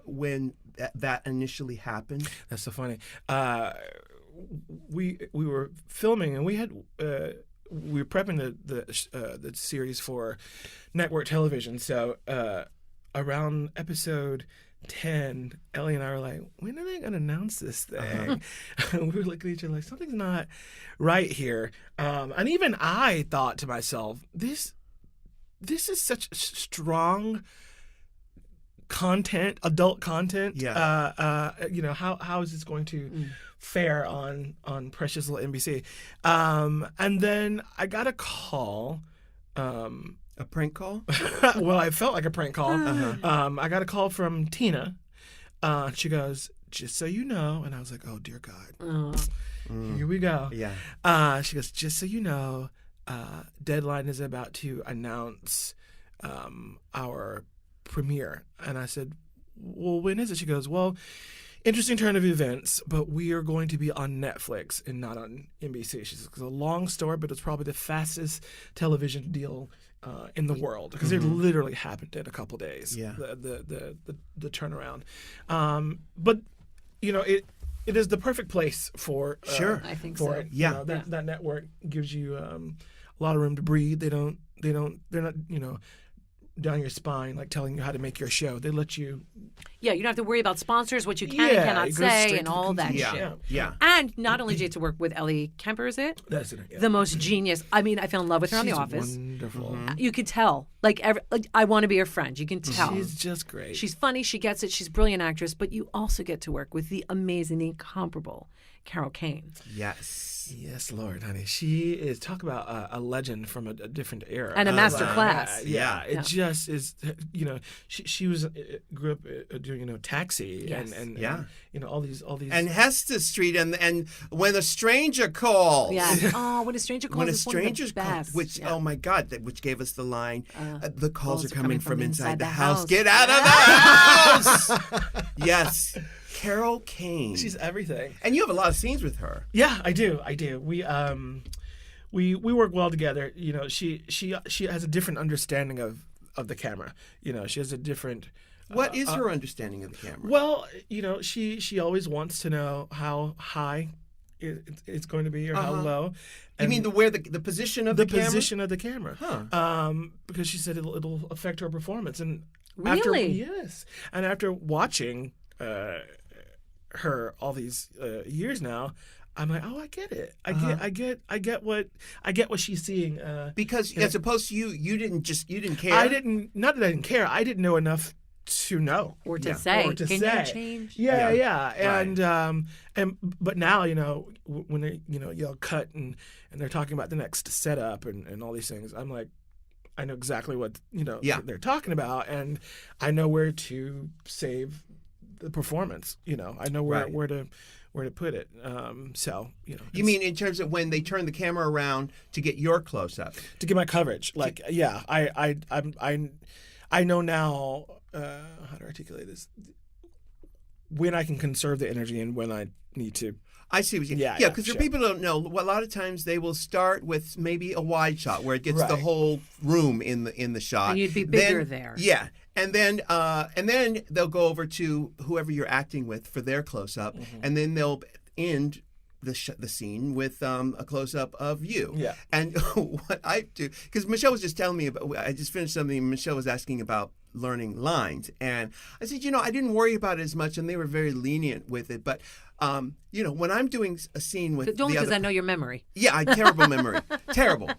Speaker 1: when that initially happened?
Speaker 3: That's so funny. We were filming and we had we were prepping the series for network television. So around episode 10, Ellie and I were like, when are they going to announce this thing? And we were looking at each other like, something's not right here. And even I thought to myself, this is such strong content, adult content.
Speaker 1: Yeah.
Speaker 3: How is this going to fare on precious little NBC? And then I got a call.
Speaker 1: A prank call?
Speaker 3: Well, I felt like a prank call. I got a call from Tina. She goes, just so you know, and I was like, oh dear God, here we go.
Speaker 1: Yeah.
Speaker 3: She goes, just so you know, Deadline is about to announce our premiere. And I said, well, when is it? She goes, well, interesting turn of events, but we are going to be on Netflix and not on NBC. She says, it's a long story, but it's probably the fastest television deal in the world because it literally happened in a couple days.
Speaker 1: Yeah.
Speaker 3: The turnaround. But it is the perfect place for
Speaker 1: Sure.
Speaker 2: I think
Speaker 3: for
Speaker 2: so.
Speaker 3: it.
Speaker 1: Yeah.
Speaker 3: That network gives you a lot of room to breathe. They're not down your spine like telling you how to make your show. They let you.
Speaker 2: Yeah, you don't have to worry about sponsors, what you can and cannot
Speaker 3: it goes
Speaker 2: say,
Speaker 3: straight
Speaker 2: and
Speaker 3: to the
Speaker 2: all that
Speaker 3: consumer.
Speaker 2: shit.
Speaker 1: Yeah.
Speaker 2: And not only did you get to work with Ellie Kemper, is it?
Speaker 3: That's it. Yeah.
Speaker 2: The most genius. I mean, I fell in love with her on The
Speaker 3: She's
Speaker 2: Office.
Speaker 3: wonderful.
Speaker 2: You could tell. Like I want to be her friend. You can tell.
Speaker 3: She's just great.
Speaker 2: She's funny. She gets it. She's a brilliant actress. But you also get to work with the amazing, the incomparable Carol Kane.
Speaker 3: Yes, Lord, honey. She is, talk about a legend from a different era.
Speaker 2: And a master class.
Speaker 3: Yeah, it just is, she was, grew up doing, Taxi
Speaker 2: Yes.
Speaker 3: and
Speaker 1: Yeah.
Speaker 3: all these.
Speaker 1: And Hester Street and When a Stranger Calls.
Speaker 2: Yeah. Oh, When a Stranger Calls
Speaker 1: When a
Speaker 2: is one of the
Speaker 1: Stranger Calls,
Speaker 2: best.
Speaker 1: which,
Speaker 2: Yeah.
Speaker 1: oh my God, which gave us the line, the calls are coming from inside the
Speaker 2: house.
Speaker 1: house. Get out of the house! Yes. Carol Kane.
Speaker 3: She's everything.
Speaker 1: And you have a lot of scenes with her.
Speaker 3: Yeah, I do. We work well together. She has a different understanding of the camera. She has a different.
Speaker 1: What is her understanding of the camera?
Speaker 3: Well, she always wants to know how high it's going to be or how low.
Speaker 1: You mean the position of
Speaker 3: the
Speaker 1: the camera?
Speaker 3: position of the camera?
Speaker 1: Huh.
Speaker 3: Because she said it'll affect her performance. And
Speaker 2: Really?
Speaker 3: after watching her all these years now, I'm like, oh, I get it. I get what she's seeing.
Speaker 1: Because as opposed to you didn't care.
Speaker 3: Not that I didn't care. I didn't know enough to know
Speaker 2: Or to say.
Speaker 3: Or to
Speaker 2: Can
Speaker 3: say.
Speaker 2: you change?
Speaker 3: Yeah.
Speaker 1: Right.
Speaker 3: But now when they yell cut and they're talking about the next setup and all these things, I'm like, I know exactly what they're talking about, and I know where to save the performance. I know where to put it.
Speaker 1: You mean in terms of when they turn the camera around to get your close up?
Speaker 3: To get my coverage? Like, yeah, I know now how to articulate this. When I can conserve the energy and when I need to
Speaker 1: I see what you.
Speaker 3: Yeah,
Speaker 1: because
Speaker 3: sure.
Speaker 1: for people who don't know, a lot of times they will start with maybe a wide shot where it gets the
Speaker 3: Right.
Speaker 1: whole room in the shot.
Speaker 2: And you'd be bigger there.
Speaker 1: Yeah, and then they'll go over to whoever you're acting with for their close up, and then they'll end the scene with a close up of you.
Speaker 3: Yeah.
Speaker 1: And what I do, because Michelle was just telling me about, I just finished something. Michelle was asking about learning lines, and I said, I didn't worry about it as much, and they were very lenient with it. But when I'm doing a scene with
Speaker 2: Only
Speaker 1: the
Speaker 2: because
Speaker 1: other,
Speaker 2: I know your memory.
Speaker 1: yeah, I terrible memory, terrible.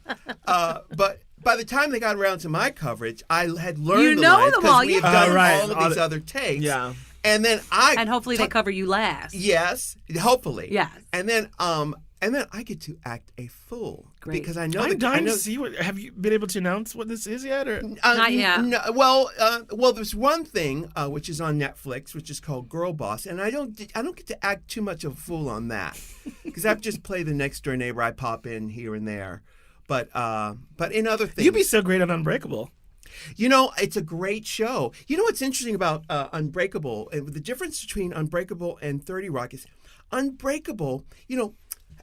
Speaker 1: But by the time they got around to my coverage, I had learned
Speaker 2: You
Speaker 1: the
Speaker 2: know
Speaker 1: lines
Speaker 2: them all.
Speaker 1: because we
Speaker 2: You-
Speaker 1: have done
Speaker 3: right.
Speaker 1: all of these other takes.
Speaker 3: Yeah.
Speaker 1: And then
Speaker 2: And hopefully they cover you last.
Speaker 1: Yes, hopefully.
Speaker 2: Yes.
Speaker 1: And then I get to act a fool.
Speaker 2: Great.
Speaker 1: Because I know
Speaker 3: I'm dying
Speaker 1: I know,
Speaker 3: to see what. Have you been able to announce what this is yet? Or
Speaker 2: Not yet.
Speaker 1: No, well, there's one thing which is on Netflix, which is called Girl Boss, and I don't get to act too much of a fool on that, because I just play the next door neighbor. I pop in here and there, but in other things,
Speaker 3: you'd be so great on Unbreakable.
Speaker 1: It's a great show. What's interesting about Unbreakable, and the difference between Unbreakable and 30 Rock is Unbreakable,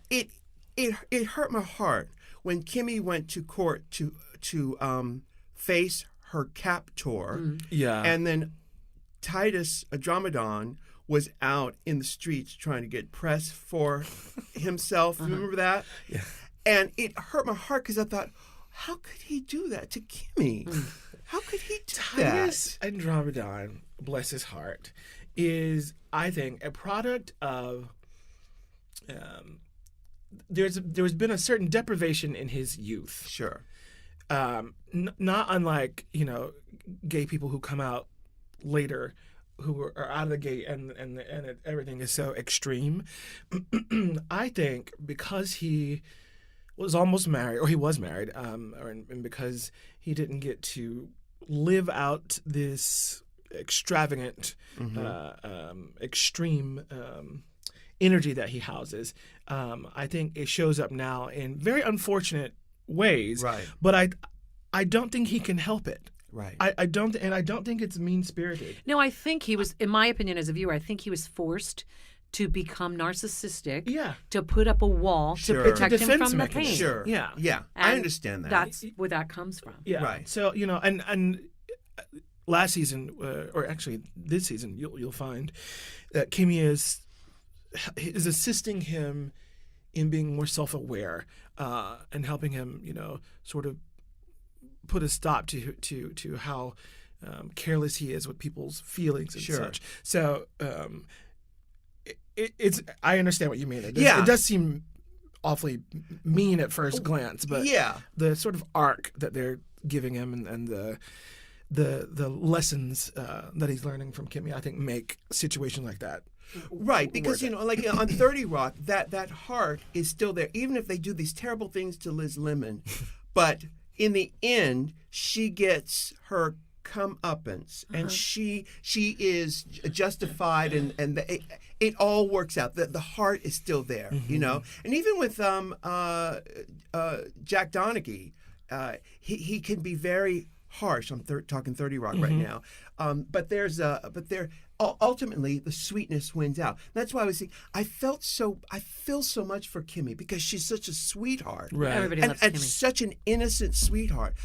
Speaker 1: it hurt my heart when Kimmy went to court to face her captor,
Speaker 3: Yeah.
Speaker 1: and then Titus Andromedon was out in the streets trying to get press for himself. Remember that?
Speaker 3: Yeah.
Speaker 1: And it hurt my heart because I thought, how could he do that to Kimmy? How could he do
Speaker 3: Titus
Speaker 1: that?
Speaker 3: Andromedon, bless his heart, is, I think, a product of. There's been a certain deprivation in his youth.
Speaker 1: Sure.
Speaker 3: Not unlike gay people who come out later, who are out of the gate and everything is so extreme. I think because he was almost married, or he was married, and because he didn't get to live out this extravagant, extreme energy that he houses, I think it shows up now in very unfortunate ways.
Speaker 1: Right.
Speaker 3: But I don't think he can help it.
Speaker 1: Right.
Speaker 3: I don't think it's mean-spirited.
Speaker 2: No, I think he was, in my opinion as a viewer, I think he was forced to become narcissistic,
Speaker 3: Yeah.
Speaker 2: to put up a wall
Speaker 1: Sure.
Speaker 2: to protect
Speaker 3: It's a
Speaker 2: him
Speaker 3: defense
Speaker 2: from the
Speaker 3: mechanism.
Speaker 2: pain.
Speaker 1: Sure.
Speaker 3: Yeah.
Speaker 1: Yeah. I
Speaker 2: And
Speaker 1: understand that.
Speaker 2: That's where that comes from.
Speaker 3: Yeah.
Speaker 1: Right.
Speaker 3: So and last season, or actually this season, you'll find that Kimmy is assisting him in being more self-aware, and helping him, sort of put a stop to how careless he is with people's feelings and
Speaker 1: Sure.
Speaker 3: such. So it's I understand what you mean. It does seem awfully mean at first glance, but
Speaker 1: Yeah.
Speaker 3: the sort of arc that they're giving him and the lessons that he's learning from Kimmy, I think, make a situation like that.
Speaker 1: Right, because
Speaker 3: worth it.
Speaker 1: like on 30 Rock, that heart is still there, even if they do these terrible things to Liz Lemon. But in the end, she gets her comeuppance, and she is justified, and it all works out. The heart is still there, And even with Jack Donaghy, he can be very harsh. I'm talking 30 Rock right now, but ultimately the sweetness wins out. That's why I was saying I feel so much for Kimmy, because she's such a sweetheart,
Speaker 3: Right.
Speaker 2: Everybody
Speaker 1: and,
Speaker 2: loves
Speaker 1: and
Speaker 2: Kimmy.
Speaker 1: such an innocent sweetheart.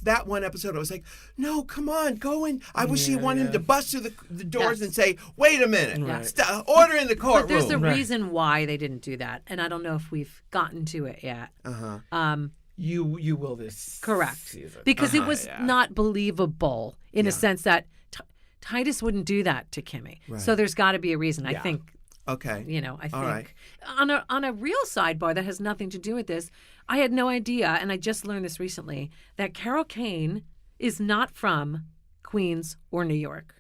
Speaker 1: That one episode, I was like, no, come on, go in. I wish he wanted him to bust through the doors
Speaker 2: Yes.
Speaker 1: and say, wait a minute,
Speaker 2: Yes.
Speaker 1: order in the
Speaker 2: But
Speaker 1: courtroom.
Speaker 2: there's a
Speaker 3: Right.
Speaker 2: reason why they didn't do that, and I don't know if we've gotten to it yet.
Speaker 3: You will this
Speaker 2: Correct.
Speaker 3: season.
Speaker 2: Because it was
Speaker 3: Yeah.
Speaker 2: not believable in a sense that Titus wouldn't do that to Kimmy.
Speaker 1: Right.
Speaker 2: So there's got to be a reason. I
Speaker 3: Yeah.
Speaker 2: think,
Speaker 1: Okay.
Speaker 2: I think.
Speaker 1: All right.
Speaker 2: On a real sidebar that has nothing to do with this, I had no idea, and I just learned this recently, that Carol Kane is not from Queens or New York.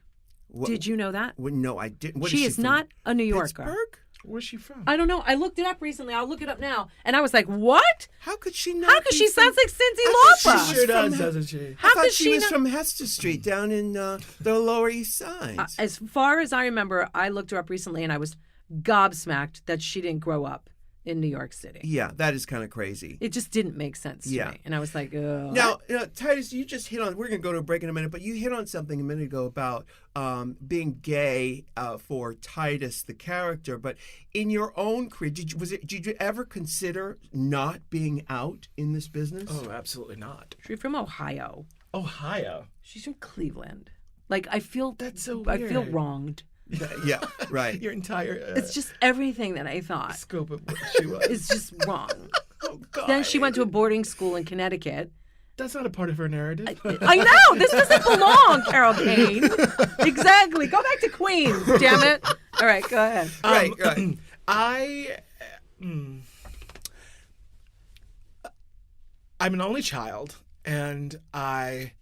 Speaker 2: Did you know that?
Speaker 1: Well, no, I didn't. What
Speaker 2: She
Speaker 1: is
Speaker 2: is
Speaker 1: from?
Speaker 2: not a New Yorker.
Speaker 1: Pittsburgh?
Speaker 3: Where's she from?
Speaker 2: I don't know. I looked it up recently. I'll look it up now. And I was like, what?
Speaker 1: How could she not?
Speaker 2: How could
Speaker 1: be
Speaker 2: she
Speaker 1: from-
Speaker 2: sounds like Cindy
Speaker 1: I thought
Speaker 2: Lauper?
Speaker 1: she
Speaker 3: Sure
Speaker 1: was
Speaker 3: does,
Speaker 1: from-
Speaker 3: doesn't she?
Speaker 2: How
Speaker 1: I thought
Speaker 2: could
Speaker 1: she
Speaker 2: she
Speaker 1: was
Speaker 2: not-
Speaker 1: from Hester Street down in the Lower East Side.
Speaker 2: As far as I remember, I looked her up recently and I was gobsmacked that she didn't grow up in New York City.
Speaker 1: Yeah, that is kind of crazy.
Speaker 2: It just didn't make sense to me. And I was like, oh.
Speaker 1: Now, Titus, you just hit on, we're going to go to a break in a minute, but you hit on something a minute ago about being gay for Titus, the character. But in your own career, did you ever consider not being out in this business?
Speaker 3: Oh, absolutely not.
Speaker 2: She's from Ohio.
Speaker 3: Ohio?
Speaker 2: She's from Cleveland. Like, I feel...
Speaker 3: That's so
Speaker 2: I
Speaker 3: weird.
Speaker 2: feel wronged.
Speaker 1: Yeah, right.
Speaker 3: Your entire...
Speaker 2: it's just everything that I thought.
Speaker 3: Scope of what she was.
Speaker 2: It's just wrong.
Speaker 3: Oh, God.
Speaker 2: Then she went to a boarding school in Connecticut.
Speaker 3: That's not a part of her narrative.
Speaker 2: I know! This doesn't belong, Carol Kane. Exactly. Go back to Queens, damn it. All right, go ahead.
Speaker 3: Right. I'm an only child, and I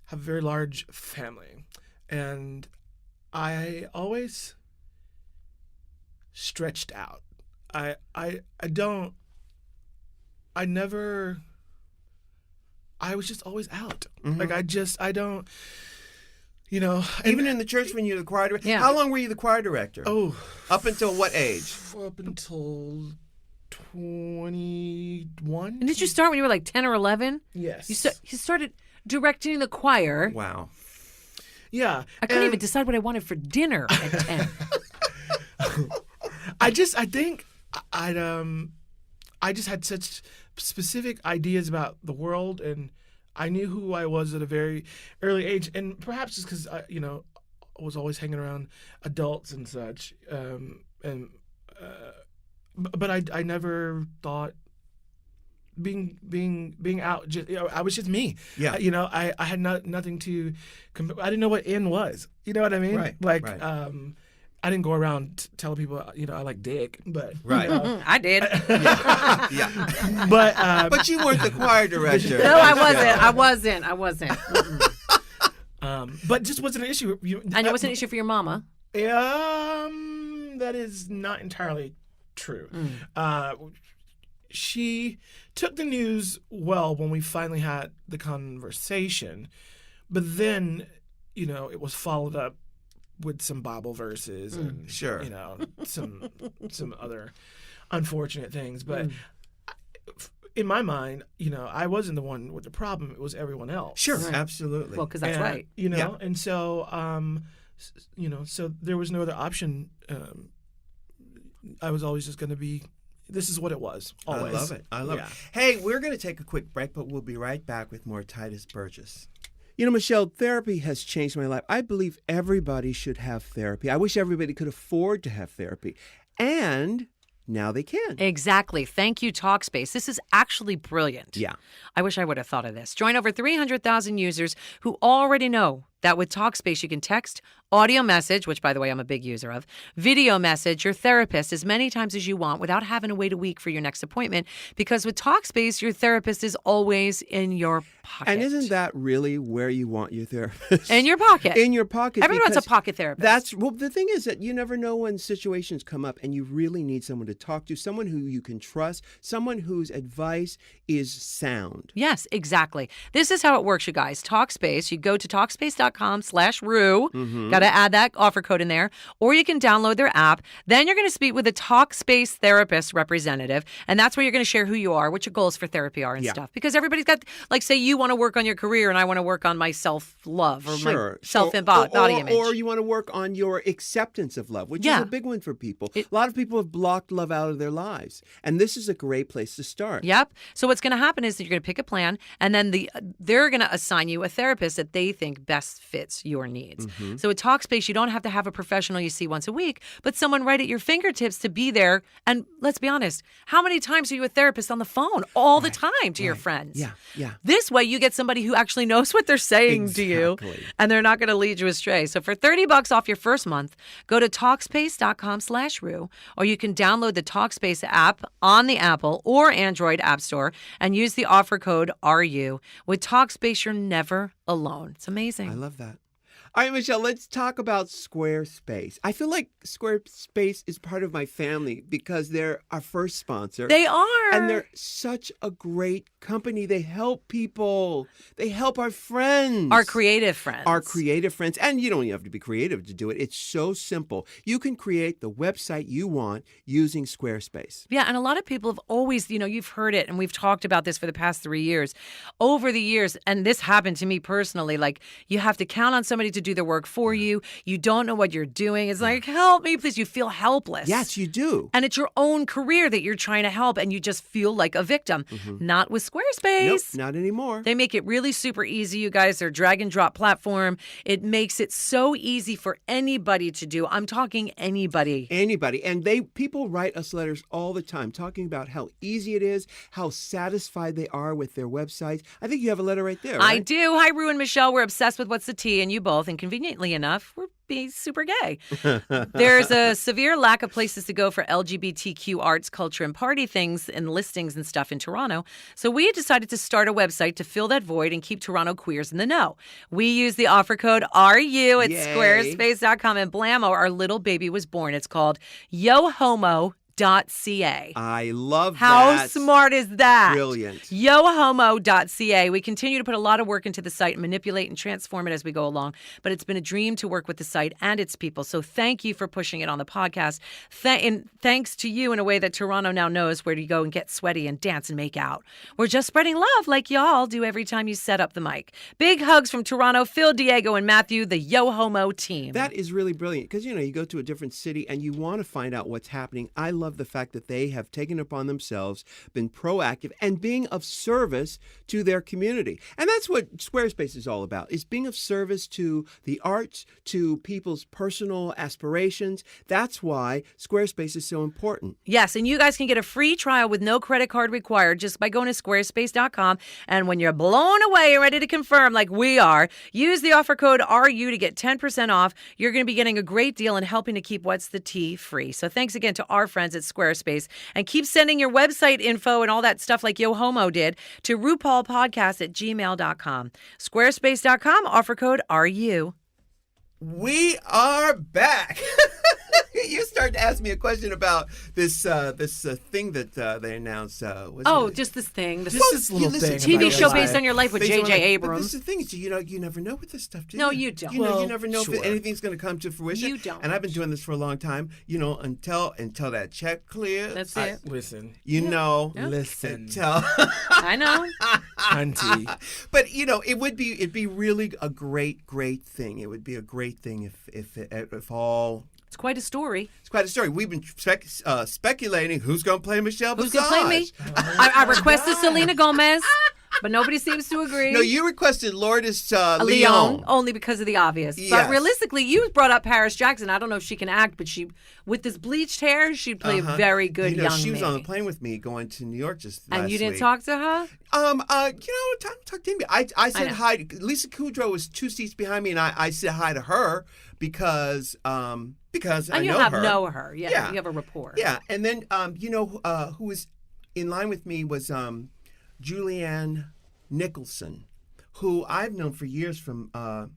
Speaker 3: have a very large family. And I always stretched out. I was just always out.
Speaker 1: Mm-hmm.
Speaker 3: Like I don't,
Speaker 1: Even in the church when you're the choir director?
Speaker 2: Yeah.
Speaker 1: How long were you the choir director?
Speaker 3: Oh.
Speaker 1: Up until what age?
Speaker 3: Up until 21.
Speaker 2: And did you start when you were like 10 or 11?
Speaker 3: Yes.
Speaker 2: You started directing the choir.
Speaker 1: Wow.
Speaker 3: Yeah.
Speaker 2: I couldn't even decide what I wanted for dinner at 10.
Speaker 3: I think I just had such specific ideas about the world, and I knew who I was at a very early age, and perhaps just because I was always hanging around adults and such, but I never thought being out. Just, I was just me.
Speaker 1: Yeah.
Speaker 3: I had nothing to. I didn't know what in was. You know what I mean?
Speaker 1: Right.
Speaker 3: Like.
Speaker 1: Right.
Speaker 3: I didn't go around telling people, I like dick, but
Speaker 1: Right.
Speaker 2: I did.
Speaker 1: Yeah.
Speaker 3: but
Speaker 1: you weren't the choir director.
Speaker 2: No, I wasn't.
Speaker 3: But just wasn't an issue.
Speaker 2: And it wasn't an issue for your mama.
Speaker 3: That is not entirely true. She took the news well when we finally had the conversation, but then, it was followed up with some Bible verses and
Speaker 1: sure,
Speaker 3: some other unfortunate things. But in my mind, I wasn't the one with the problem. It was everyone else.
Speaker 1: Sure,
Speaker 2: right.
Speaker 1: Absolutely.
Speaker 2: Well, because that's right.
Speaker 3: And so, so there was no other option. I was always just going to be. This is what it was. Always.
Speaker 1: I love it. Hey, we're going to take a quick break, but we'll be right back with more Titus Burgess. Michelle, therapy has changed my life. I believe everybody should have therapy. I wish everybody could afford to have therapy. And now they can.
Speaker 2: Exactly. Thank you, Talkspace. This is actually brilliant.
Speaker 1: Yeah.
Speaker 2: I wish I would have thought of this. Join over 300,000 users who already know that with Talkspace, you can text, audio message, which, by the way, I'm a big user of, video message your therapist as many times as you want without having to wait a week for your next appointment. Because with Talkspace, your therapist is always in your pocket.
Speaker 1: And isn't that really where you want your therapist?
Speaker 2: In your pocket.
Speaker 1: In your pocket.
Speaker 2: Everyone's a pocket therapist.
Speaker 1: The thing is that you never know when situations come up and you really need someone to talk to, someone who you can trust, someone whose advice is sound.
Speaker 2: Yes, exactly. This is how it works, you guys. Talkspace, you go to Talkspace.com/Rue. Got to add that offer code in there. Or you can download their app. Then you're going to speak with a Talkspace therapist representative. And that's where you're going to share who you are, what your goals for therapy are and stuff. Because everybody's got, like, say you want to work on your career and I want to work on my self-love or my self-body image.
Speaker 1: Or you want to work on your acceptance of love, which is a big one for people. A lot of people have blocked love out of their lives. And this is a great place to start.
Speaker 2: Yep. So what's going to happen is that you're going to pick a plan, and then they're going to assign you a therapist that they think best fits your needs. So at Talkspace, you don't have to have a professional you see once a week, but someone right at your fingertips to be there. And let's be honest, how many times are you a therapist on the phone all the time to your friends?
Speaker 1: Yeah.
Speaker 2: This way, you get somebody who actually knows what they're saying to you, and they're not going to lead you astray. So for $30 off your first month, go to Talkspace.com/Rue, or you can download the Talkspace app on the Apple or Android App Store and use the offer code RU. With Talkspace, you're never alone. It's amazing.
Speaker 1: I love that. All right, Michelle, let's talk about Squarespace. I feel like Squarespace is part of my family because they're our first sponsor.
Speaker 2: They are.
Speaker 1: And they're such a great company. They help people. They help our friends.
Speaker 2: Our creative friends.
Speaker 1: Our creative friends. And you don't even have to be creative to do it. It's so simple. You can create the website you want using Squarespace.
Speaker 2: Yeah, and a lot of people have always, you've heard it, and we've talked about this for the past 3 years. Over the years, and this happened to me personally, like you have to count on somebody to do the work for you. You don't know what you're doing. It's like, help me, please. You feel helpless.
Speaker 1: Yes, you do.
Speaker 2: And it's your own career that you're trying to help, and you just feel like a victim. Not with Squarespace.
Speaker 1: Nope, not anymore.
Speaker 2: They make it really super easy, you guys. Their drag and drop platform. It makes it so easy for anybody to do. I'm talking anybody.
Speaker 1: Anybody. And people write us letters all the time talking about how easy it is, how satisfied they are with their websites. I think you have a letter right there, right?
Speaker 2: I do. Hi, Rue and Michelle. We're obsessed with What's the Tea, and you both. And conveniently enough, we're being super gay. There's a severe lack of places to go for LGBTQ arts, culture, and party things and listings and stuff in Toronto. So we decided to start a website to fill that void and keep Toronto queers in the know. We use the offer code RU at squarespace.com, and blammo, our little baby was born. It's called YoHomo.ca.
Speaker 1: I love
Speaker 2: How
Speaker 1: that.
Speaker 2: smart is that?
Speaker 1: Brilliant.
Speaker 2: YoHomo.ca. We continue to put a lot of work into the site and manipulate and transform it as we go along. But it's been a dream to work with the site and its people. So thank you for pushing it on the podcast. And thanks to you in a way that Toronto now knows where to go and get sweaty and dance and make out. We're just spreading love like y'all do every time you set up the mic. Big hugs from Toronto, Phil, Diego, and Matthew, the YoHomo team.
Speaker 1: That is really brilliant because, you go to a different city and you want to find out what's happening. I love the fact that they have taken upon themselves, been proactive, and being of service to their community. And that's what Squarespace is all about, is being of service to the arts, to people's personal aspirations. That's why Squarespace is so important.
Speaker 2: Yes, and you guys can get a free trial with no credit card required just by going to squarespace.com. And when you're blown away and ready to confirm like we are, use the offer code RU to get 10% off. You're going to be getting a great deal and helping to keep What's the Tea free. So thanks again to our friends at Squarespace. And keep sending your website info and all that stuff like YoHomo did to RuPaulPodcast@gmail.com. Squarespace.com, offer code RU.
Speaker 1: We are back. You started to ask me a question about this thing that they announced.
Speaker 2: Just this thing.
Speaker 3: Just this little thing.
Speaker 2: TV show
Speaker 3: about
Speaker 2: based
Speaker 3: your
Speaker 2: on your life with
Speaker 1: But
Speaker 2: J.J.
Speaker 1: But
Speaker 2: Abrams.
Speaker 1: this is the thing is, you never know with this stuff, do you?
Speaker 2: No, you don't.
Speaker 1: You never know
Speaker 3: sure.
Speaker 1: if anything's going to come to fruition.
Speaker 2: You don't.
Speaker 1: And I've been doing this for a long time, until that check clears.
Speaker 2: That's it.
Speaker 3: Listen.
Speaker 1: Listen. Until
Speaker 2: I know.
Speaker 3: Hunty.
Speaker 1: But it'd be really a great thing. It would be a great thing if all.
Speaker 2: It's quite a story.
Speaker 1: It's quite a story. We've been speculating who's going to play Michelle
Speaker 2: Who's
Speaker 1: Visage.
Speaker 2: going to play me? I requested Selena Gomez, but nobody seems to agree.
Speaker 1: No, you requested Lourdes
Speaker 2: Leon,
Speaker 1: Leon.
Speaker 2: only because of the obvious.
Speaker 1: Yes.
Speaker 2: But realistically, you brought up Paris Jackson. I don't know if she can act, but with this bleached hair, she'd play a very good young
Speaker 1: she was
Speaker 2: me.
Speaker 1: on the plane with me going to New York just last
Speaker 2: And you didn't
Speaker 1: week.
Speaker 2: talk to her?
Speaker 1: Time talk to me. I said hi. Lisa Kudrow was 2 seats behind me, and I said hi to her because I
Speaker 2: know her. Yeah, you have a rapport.
Speaker 1: Yeah, and then who was in line with me was Julianne Nicholson, who I've known for years from Law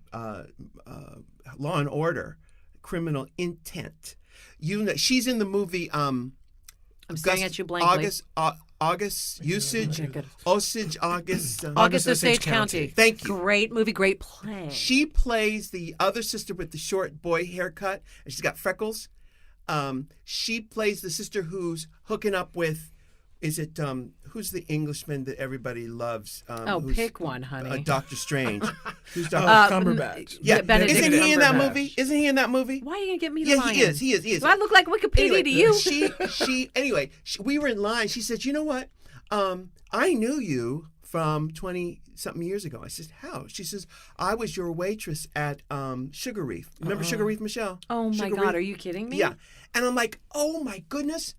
Speaker 1: and Order, Criminal Intent. She's in the movie.
Speaker 2: I'm staring at you blankly.
Speaker 1: August
Speaker 2: Osage County.
Speaker 1: Thank you.
Speaker 2: Great movie, great play.
Speaker 1: She plays the other sister with the short boy haircut, and she's got freckles. She plays the sister who's hooking up with. Is it who's the Englishman that everybody loves?
Speaker 2: Pick one, honey.
Speaker 1: Doctor Strange. Who's
Speaker 3: Cumberbatch.
Speaker 1: Yeah,
Speaker 2: Benedict
Speaker 1: isn't he in that
Speaker 3: Cumberbatch.
Speaker 1: movie? Isn't he in that movie?
Speaker 2: Why are you gonna get me to lie?
Speaker 1: He is. He is.
Speaker 2: Do I look like Wikipedia to you?
Speaker 1: We were in line. She said, "You know what? I knew you from 20-something years ago." I said, "How?" She says, "I was your waitress at Sugar Reef. Remember Sugar Reef, Michelle?"
Speaker 2: Oh my
Speaker 1: Sugar
Speaker 2: God,
Speaker 1: Reef?
Speaker 2: are you kidding me?
Speaker 1: Yeah. And I'm like, "Oh my goodness."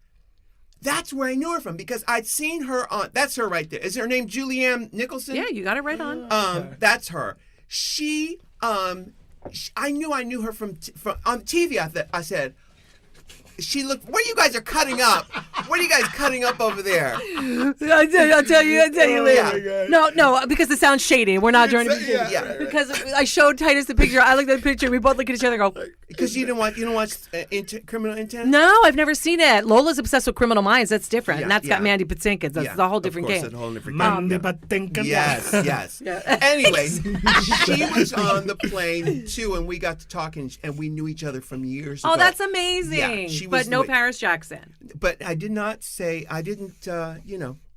Speaker 1: That's where I knew her from because I'd seen her on. That's her right there. Is her name Julianne Nicholson?
Speaker 2: Yeah, you got it right on.
Speaker 1: That's her. I knew her from on TV. I said, She looked. What are you guys are cutting up? What are you guys cutting up over there?
Speaker 2: I'll tell you later. No, because it sounds shady. We're not trying to be shady.
Speaker 1: Yeah.
Speaker 2: Because I showed Titus the picture. I looked at the picture. We both look at each other and go.
Speaker 1: Because you don't watch Criminal Intent?
Speaker 2: No, I've never seen it. Lola's obsessed with Criminal Minds. That's different.
Speaker 1: Yeah,
Speaker 2: and that's got Mandy Patinkin. That's a whole different game.
Speaker 1: A whole different
Speaker 3: Mandy
Speaker 1: game.
Speaker 3: Patinkin.
Speaker 1: Yes. Anyway, she was on the plane too, and we got to talking, and we knew each other from years ago.
Speaker 2: Oh, that's amazing.
Speaker 1: Yeah, she was
Speaker 2: but no Paris Jackson.
Speaker 1: But I did not say, I didn't,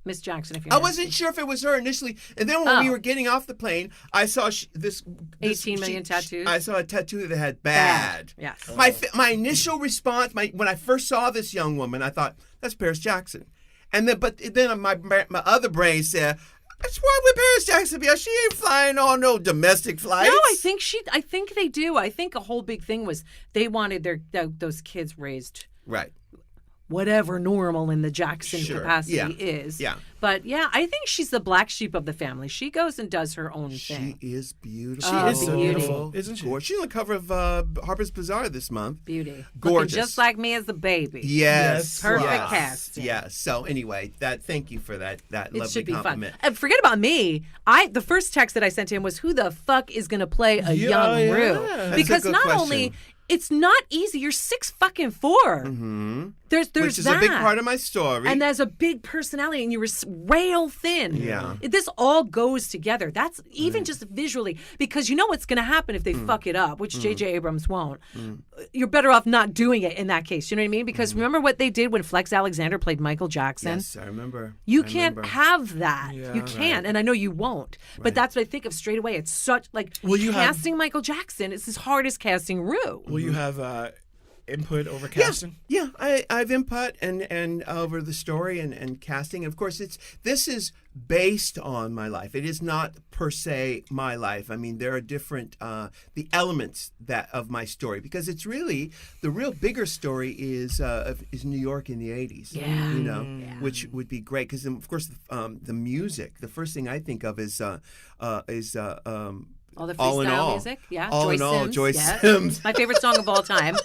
Speaker 2: Miss Jackson, if you
Speaker 1: I wasn't sure if it was her initially. And then when we were getting off the plane, I saw this
Speaker 2: 18 million tattoos.
Speaker 1: I saw a tattoo that had bad.
Speaker 2: Yes.
Speaker 1: My initial response, when I first saw this young woman, I thought, that's Paris Jackson. And then my other brain said, that's why would Paris Jackson be? She ain't flying on no domestic flights.
Speaker 2: No, I think they do. I think a whole big thing was they wanted those kids raised
Speaker 1: right.
Speaker 2: Whatever normal in the Jackson capacity is.
Speaker 1: Yeah.
Speaker 2: But yeah, I think she's the black sheep of the family. She goes and does her own thing.
Speaker 1: She is beautiful.
Speaker 3: She is so beautiful, isn't she?
Speaker 1: She's on the cover of Harper's Bazaar this month.
Speaker 2: Beauty.
Speaker 1: Gorgeous.
Speaker 2: Looking just like me as a baby.
Speaker 1: Yes.
Speaker 2: Perfect casting.
Speaker 1: Yes. So anyway, thank you for that
Speaker 2: It
Speaker 1: lovely
Speaker 2: should be
Speaker 1: compliment.
Speaker 2: fun. And forget about me. The first text that I sent to him was, who the fuck is going to play a young Rue?
Speaker 1: That's
Speaker 2: Because
Speaker 1: a good
Speaker 2: not
Speaker 1: question.
Speaker 2: only... It's not easy. You're 6'4".
Speaker 1: Mm-hmm.
Speaker 2: There's
Speaker 1: Which is
Speaker 2: that.
Speaker 1: a big part of my story.
Speaker 2: And there's a big personality, and you were rail thin.
Speaker 1: Yeah.
Speaker 2: This all goes together. That's even just visually, because you know what's going to happen if they fuck it up, which J.J. Abrams won't. You're better off not doing it in that case. You know what I mean? Because remember what they did when Flex Alexander played Michael Jackson?
Speaker 1: Yes, I remember.
Speaker 2: You can't have that.
Speaker 3: Yeah.
Speaker 2: You can't, and I know you won't. But that's what I think of straight away. It's such casting Michael Jackson is as hard as casting Rue.
Speaker 3: Will you have input over casting?
Speaker 1: Yeah, I've input and over the story and casting. And of course, this is based on my life. It is not per se my life. I mean, there are different the elements of my story, because it's really the real bigger story is New York in the 80s.
Speaker 2: Yeah.
Speaker 1: Which would be great because of course the music. The first thing I think of is
Speaker 2: All the
Speaker 1: All in
Speaker 2: freestyle
Speaker 1: All.
Speaker 2: music, yeah.
Speaker 1: All
Speaker 2: Joyce
Speaker 1: in All,
Speaker 2: Sims,
Speaker 1: Joyce
Speaker 2: yes.
Speaker 1: Sims.
Speaker 2: My favorite song of all time.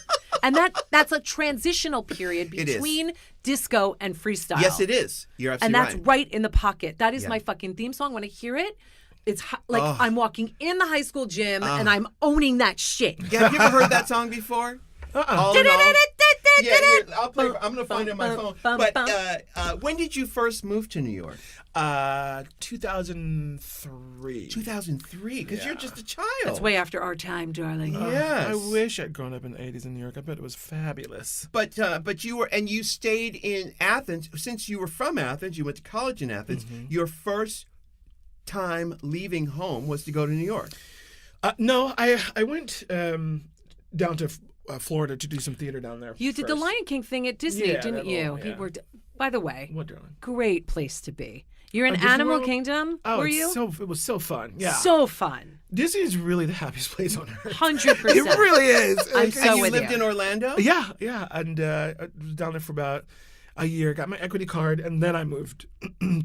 Speaker 2: And that's a transitional period
Speaker 1: It is.
Speaker 2: between disco and freestyle.
Speaker 1: Yes, it is. You're
Speaker 2: And
Speaker 1: absolutely
Speaker 2: that's right in the pocket. That is
Speaker 1: Yeah.
Speaker 2: my fucking theme song. When I hear it, it's like I'm walking in the high school gym and I'm owning that shit.
Speaker 1: Yeah, have you ever heard that song before? All in All? Yeah, here, I'll play. I'm gonna find it on my phone. But when did you first move to New York?
Speaker 3: 2003.
Speaker 1: 2003, because you're just a child.
Speaker 2: That's way after our time, darling.
Speaker 1: Yes.
Speaker 3: I wish I'd grown up in the 80s in New York. I bet it was fabulous.
Speaker 1: But you stayed in Athens since you were from Athens. You went to college in Athens. Your first time leaving home was to go to New York.
Speaker 3: No, I went down to Florida to do some theater down there.
Speaker 2: You did the
Speaker 3: first.
Speaker 2: Lion King thing at Disney,
Speaker 3: Yeah,
Speaker 2: didn't
Speaker 3: that
Speaker 2: you?
Speaker 3: little-
Speaker 2: He
Speaker 3: yeah.
Speaker 2: worked. By the way,
Speaker 3: What, darling?
Speaker 2: great place to be. You're in
Speaker 3: Disney
Speaker 2: Animal
Speaker 3: World?
Speaker 2: Kingdom,
Speaker 3: Oh,
Speaker 2: were
Speaker 3: it's
Speaker 2: you?
Speaker 3: it was so fun. Yeah.
Speaker 2: So fun.
Speaker 3: Disney is really the happiest place on earth.
Speaker 2: 100%.
Speaker 3: It really is.
Speaker 2: I'm so
Speaker 1: And you
Speaker 2: with
Speaker 1: lived
Speaker 2: you.
Speaker 1: in Orlando?
Speaker 3: Yeah. And I was down there for about a year, got my equity card, and then I moved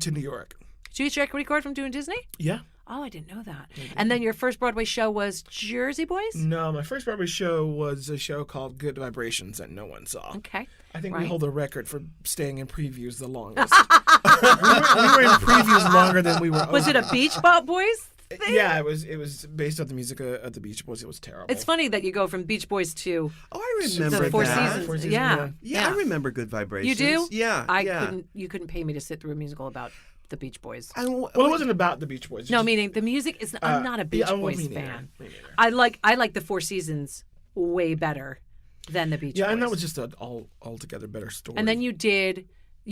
Speaker 3: to New York.
Speaker 2: Did you get your equity card from doing Disney?
Speaker 3: Yeah.
Speaker 2: Oh, I didn't know that. And then your first Broadway show was Jersey Boys?
Speaker 3: No, my first Broadway show was a show called Good Vibrations that no one saw.
Speaker 2: Okay.
Speaker 3: I think we
Speaker 2: Right.
Speaker 3: hold the record for staying in previews the longest. we were in previews longer than we were.
Speaker 2: Was it a Beach Boys thing?
Speaker 3: Yeah, it was based on the music of the Beach Boys. It was terrible.
Speaker 2: It's funny that you go from Beach Boys to
Speaker 1: Oh, I remember
Speaker 2: the Four
Speaker 1: that.
Speaker 2: Seasons.
Speaker 3: Four Seasons,
Speaker 2: Yeah.
Speaker 1: Yeah, I remember Good Vibrations.
Speaker 2: You do?
Speaker 1: Yeah.
Speaker 2: You couldn't pay me to sit through a musical about the Beach Boys.
Speaker 3: Well, it wasn't about the Beach Boys.
Speaker 2: No, meaning the music is. I'm not a Beach
Speaker 3: yeah,
Speaker 2: Boys
Speaker 3: me neither.
Speaker 2: fan.
Speaker 3: Me neither.
Speaker 2: I like the Four Seasons way better than the Beach Boys.
Speaker 3: Yeah, and that was just an altogether better story.
Speaker 2: And then you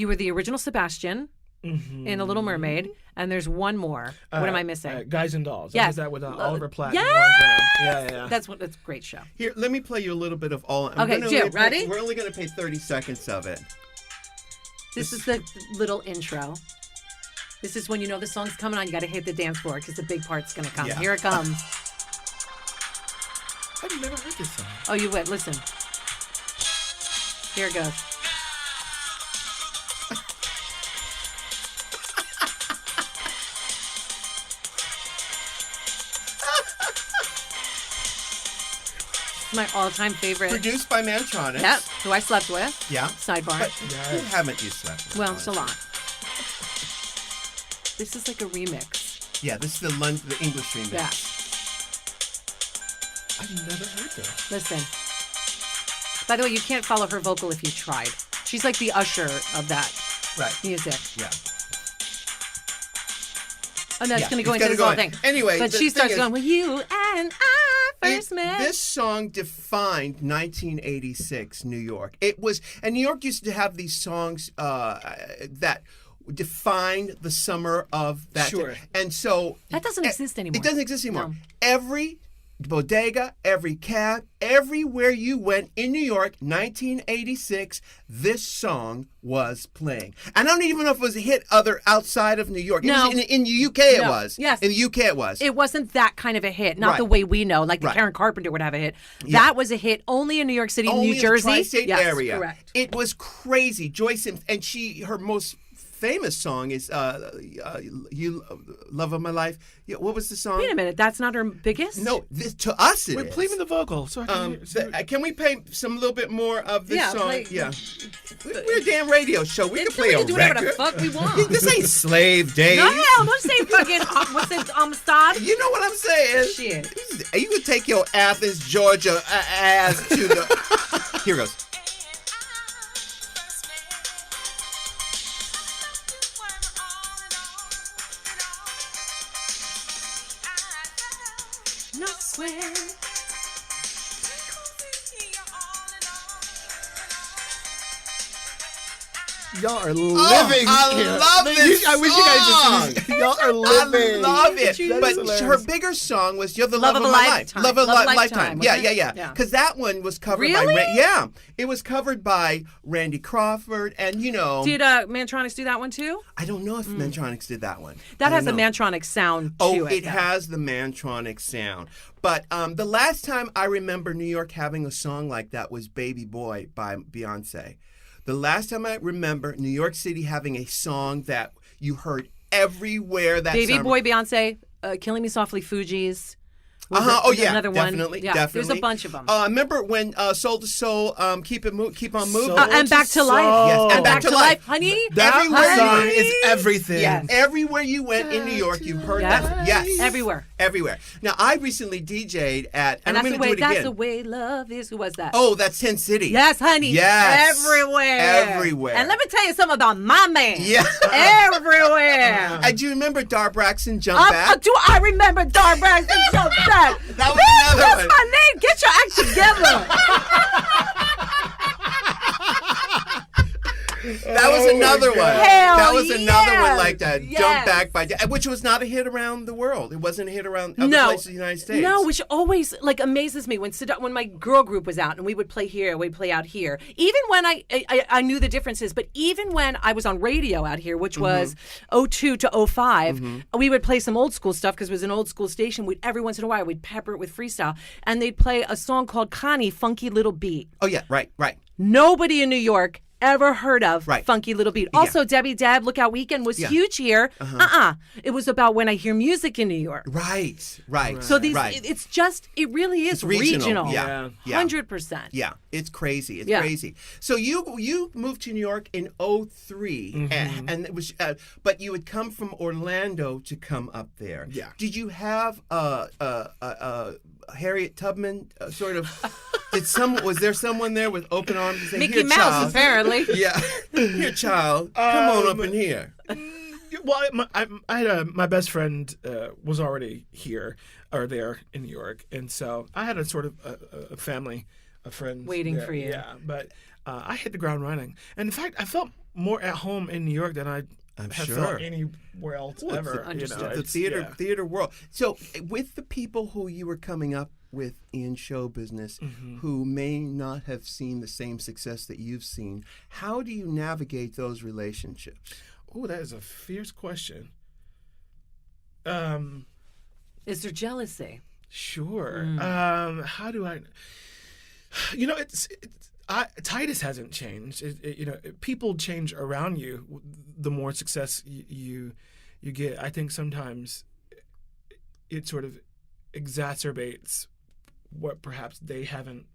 Speaker 2: were the original Sebastian in A Little Mermaid, and there's one more. What am I missing?
Speaker 3: Guys and Dolls.
Speaker 2: Yes.
Speaker 3: Is that with Oliver Platt?
Speaker 2: yes!
Speaker 3: And Lauren Graham? Yeah.
Speaker 2: That's a great show.
Speaker 1: Here, let me play you a little bit of all.
Speaker 2: Okay, Jim, ready?
Speaker 1: We're only going to play 30 seconds of it.
Speaker 2: This is the little intro. This is when you know the song's coming on. You got to hit the dance floor because the big part's going to come.
Speaker 1: Yeah.
Speaker 2: Here it comes.
Speaker 3: I've never heard this song.
Speaker 2: Oh, you would. Listen. Here it goes. It's my all-time favorite.
Speaker 1: Produced by Mantronics.
Speaker 2: Yep, who I slept with.
Speaker 1: Yeah.
Speaker 2: Sidebar.
Speaker 1: But who haven't you slept with?
Speaker 2: Well, it's a lot. This is like a remix.
Speaker 1: Yeah, this is the English remix.
Speaker 2: Yeah.
Speaker 3: I've never heard that.
Speaker 2: Listen. By the way, you can't follow her vocal if you tried. She's like the usher of that
Speaker 1: Right.
Speaker 2: music.
Speaker 1: Yeah.
Speaker 2: Oh, no, it's going to go
Speaker 1: it's
Speaker 2: into
Speaker 1: gotta
Speaker 2: this
Speaker 1: go
Speaker 2: whole
Speaker 1: in.
Speaker 2: thing.
Speaker 1: Anyway,
Speaker 2: But
Speaker 1: the
Speaker 2: she
Speaker 1: thing
Speaker 2: starts
Speaker 1: is-
Speaker 2: going, well, you and I first met.
Speaker 1: This song defined 1986 New York. And New York used to have these songs that defined the summer of that.
Speaker 3: Sure.
Speaker 1: And so
Speaker 2: That doesn't exist anymore.
Speaker 1: It doesn't exist anymore.
Speaker 2: No.
Speaker 1: Every bodega, every cab, everywhere you went in New York, 1986, this song was playing. And I don't even know if it was a hit outside of New York.
Speaker 2: No.
Speaker 1: It was in the UK it
Speaker 2: No.
Speaker 1: was.
Speaker 2: Yes.
Speaker 1: In the UK it was.
Speaker 2: It wasn't that kind of a hit, not
Speaker 1: Right.
Speaker 2: the way we know, like the
Speaker 1: Right.
Speaker 2: Karen Carpenter would have a hit.
Speaker 1: Yeah.
Speaker 2: That was a hit only in New York City,
Speaker 1: Only
Speaker 2: New Jersey.
Speaker 1: in the tri-state
Speaker 2: Yes,
Speaker 1: area.
Speaker 2: correct.
Speaker 1: It was crazy. Joyce and her most famous song is "You Love of My Life." Yeah, what was the song?
Speaker 2: Wait a minute, that's not her biggest?
Speaker 1: No, to us it
Speaker 3: Wait,
Speaker 1: is.
Speaker 3: play me the vocal. So I can
Speaker 1: Can we play some little bit more of this
Speaker 2: Yeah,
Speaker 1: song?
Speaker 2: play-
Speaker 1: Yeah, we're a damn radio show. We can
Speaker 2: It's
Speaker 1: play
Speaker 2: we
Speaker 1: a
Speaker 2: can do whatever the
Speaker 1: record.
Speaker 2: fuck we want.
Speaker 1: This ain't slave days.
Speaker 2: No, hell, don't say fucking, what's it, Amistad?
Speaker 1: You know what I'm saying?
Speaker 2: Shit.
Speaker 1: You could take your Athens, Georgia ass to the. Here goes.
Speaker 2: No swear.
Speaker 3: Y'all are living
Speaker 1: I
Speaker 3: here.
Speaker 1: love this
Speaker 3: I wish you guys
Speaker 1: song.
Speaker 3: just. Y'all are living.
Speaker 1: I love it.
Speaker 3: That
Speaker 1: But
Speaker 3: is hilarious.
Speaker 1: her bigger song was "You're the
Speaker 2: Love
Speaker 1: Love
Speaker 2: of
Speaker 1: of
Speaker 2: a
Speaker 1: My Life."
Speaker 2: Lifetime.
Speaker 1: Love of a
Speaker 2: Love of a
Speaker 1: Lifetime.
Speaker 2: Lifetime,
Speaker 1: Yeah,
Speaker 2: wasn't
Speaker 1: yeah,
Speaker 2: it?
Speaker 1: yeah.
Speaker 2: Yeah.
Speaker 1: Because that one was covered by
Speaker 2: Really?
Speaker 1: it was covered by Randy Crawford, and
Speaker 2: Did Mantronics do that one too?
Speaker 1: I don't know if Mantronics did that one.
Speaker 2: That
Speaker 1: I
Speaker 2: has a
Speaker 1: don't know.
Speaker 2: Mantronic sound
Speaker 1: Oh,
Speaker 2: to it.
Speaker 1: it
Speaker 2: though.
Speaker 1: has the Mantronic sound. But the last time I remember New York having a song like that was "Baby Boy" by Beyonce. The last time I remember New York City having a song that you heard everywhere that
Speaker 2: Baby
Speaker 1: summer.
Speaker 2: Boy, Beyonce, Killing Me Softly, Fugees. Was
Speaker 1: Oh
Speaker 2: it
Speaker 1: yeah,
Speaker 2: another one?
Speaker 1: definitely,
Speaker 2: Yeah,
Speaker 1: definitely.
Speaker 2: there's a bunch of them.
Speaker 1: Remember when Soul to Soul, keep on moving.
Speaker 3: Soul
Speaker 2: And Back to Life.
Speaker 1: Yes,
Speaker 2: And Back to Life, honey.
Speaker 3: That
Speaker 1: Everywhere
Speaker 3: song
Speaker 1: you-
Speaker 3: is everything.
Speaker 2: Yes.
Speaker 1: Everywhere you went in New York, you heard
Speaker 2: Yeah.
Speaker 1: that. Yes,
Speaker 2: Everywhere.
Speaker 1: everywhere. Now I recently DJ'd at, and I'm
Speaker 2: that's
Speaker 1: going
Speaker 2: the
Speaker 1: to do
Speaker 2: way.
Speaker 1: it
Speaker 2: That's
Speaker 1: again.
Speaker 2: the way love is. Who was that?
Speaker 1: Oh, that's Sin City.
Speaker 2: Yes, honey.
Speaker 1: Yes.
Speaker 2: Everywhere.
Speaker 1: Everywhere.
Speaker 2: And let me tell you something about my man.
Speaker 1: Yeah.
Speaker 2: Everywhere.
Speaker 1: And do you remember Dar Braxton Jump Back?
Speaker 2: Do I remember Dar Braxton Jump Back?
Speaker 1: That was another
Speaker 2: That's
Speaker 1: one.
Speaker 2: my name. Get your act together.
Speaker 1: That was another one.
Speaker 2: Hell
Speaker 1: That was another one
Speaker 2: yes.
Speaker 1: like that.
Speaker 2: Yes.
Speaker 1: Jump Back by, which was not a hit around the world. It wasn't a hit around other places in the United States.
Speaker 2: No, which always like amazes me when my girl group was out and we would play here, we'd play out here. Even when I knew the differences, but even when I was on radio out here, which was 02 to 05, we would play some old school stuff because it was an old school station. Every once in a while we'd pepper it with freestyle, and they'd play a song called Connie, Funky Little Beat.
Speaker 1: Oh yeah, right.
Speaker 2: Nobody in New York ever heard of
Speaker 1: Right.
Speaker 2: Funky Little Beat. Also, Debbie Dab, Lookout Weekend was huge here. It was about when I hear music in New York.
Speaker 1: Right.
Speaker 2: So these,
Speaker 1: right.
Speaker 2: it's just, it really is
Speaker 1: It's regional. Yeah.
Speaker 2: 100%.
Speaker 1: Yeah, it's crazy. It's
Speaker 2: Yeah.
Speaker 1: crazy. So you moved to New York in 03, and it was, but you had come from Orlando to come up there.
Speaker 3: Yeah.
Speaker 1: Did you have Harriet Tubman sort of? Was there someone there with open arms and say,
Speaker 2: Mickey
Speaker 1: "Here,
Speaker 2: Mouse,
Speaker 1: child."
Speaker 2: apparently.
Speaker 1: Yeah, here, child, come on up in here.
Speaker 3: Well, I had my best friend was already here or there in New York, and so I had a sort of a family of friends
Speaker 2: Waiting
Speaker 3: there.
Speaker 2: for you.
Speaker 3: Yeah, but I hit the ground running, and in fact, I felt more at home in New York than I
Speaker 1: I'm
Speaker 3: have
Speaker 1: sure.
Speaker 3: felt anywhere else ever.
Speaker 1: The theater world. So, with the people who you were coming up with in show business, who may not have seen the same success that you've seen, how do you navigate those relationships?
Speaker 3: Oh, that is a fierce question.
Speaker 2: Is there jealousy?
Speaker 3: Sure. How do I? You know, Titus hasn't changed. People change around you. The more success you get, I think sometimes it sort of exacerbates what perhaps they haven't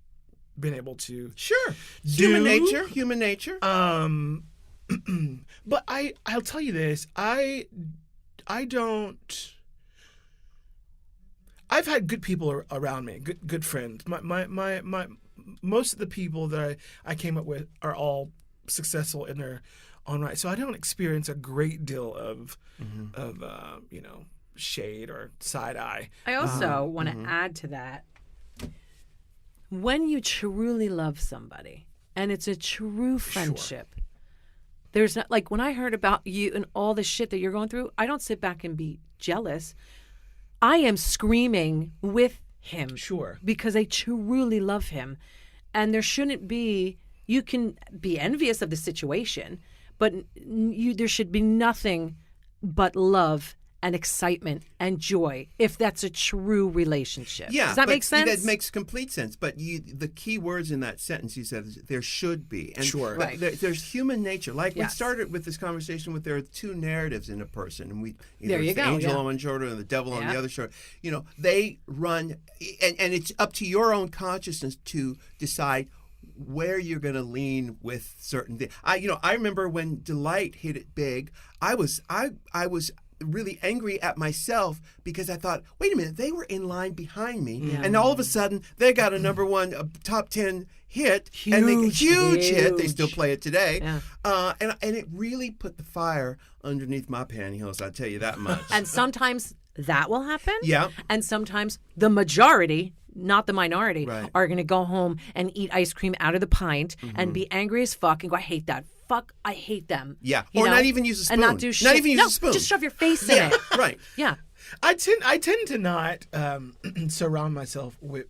Speaker 3: been able to
Speaker 1: Sure.
Speaker 3: do.
Speaker 1: Human nature.
Speaker 3: But I'll tell you this, I don't. I've had good people around me, good friends. My most of the people that I came up with are all successful in their own right. So I don't experience a great deal of shade or side eye.
Speaker 2: I also want to add to that. When you truly love somebody and it's a true friendship, there's not, like, when I heard about you and all the shit that you're going through, I don't sit back and be jealous. I am screaming with him.
Speaker 3: Sure.
Speaker 2: Because I truly love him. And there shouldn't be, you can be envious of the situation, but there should be nothing but love and excitement and joy if that's a true relationship.
Speaker 1: Yeah,
Speaker 2: does that make sense?
Speaker 1: That makes complete sense. But the key words in that sentence you said is there should be. And
Speaker 3: Sure.
Speaker 2: Right.
Speaker 1: There's human nature. Like we
Speaker 2: Yes.
Speaker 1: started with this conversation with there are two narratives in a person, and
Speaker 2: There you
Speaker 1: it's the
Speaker 2: go,
Speaker 1: angel
Speaker 2: yeah.
Speaker 1: on one shoulder and the devil on
Speaker 2: Yeah.
Speaker 1: the other shoulder. They run, and it's up to your own consciousness to decide where you're going to lean with certain things. I remember when Delight hit it big. I was really angry at myself because I thought, wait a minute, they were in line behind me, and all of a sudden they got a number one, top 10 hit, huge hit. They still play it today, and it really put the fire underneath my pantyhose. I'll tell you that much.
Speaker 2: And sometimes that will happen.
Speaker 1: Yeah.
Speaker 2: And sometimes the majority, not the minority,
Speaker 1: Right.
Speaker 2: are going to go home and eat ice cream out of the pint and be angry as fuck and go, I hate that. Fuck, I hate them.
Speaker 1: Yeah.
Speaker 2: You
Speaker 1: Or
Speaker 2: know?
Speaker 1: not even use a spoon.
Speaker 2: And not do shit.
Speaker 1: Not even use
Speaker 2: no,
Speaker 1: a spoon.
Speaker 2: just shove your face in
Speaker 1: Yeah,
Speaker 2: it.
Speaker 1: right.
Speaker 2: Yeah.
Speaker 3: I tend to not surround myself with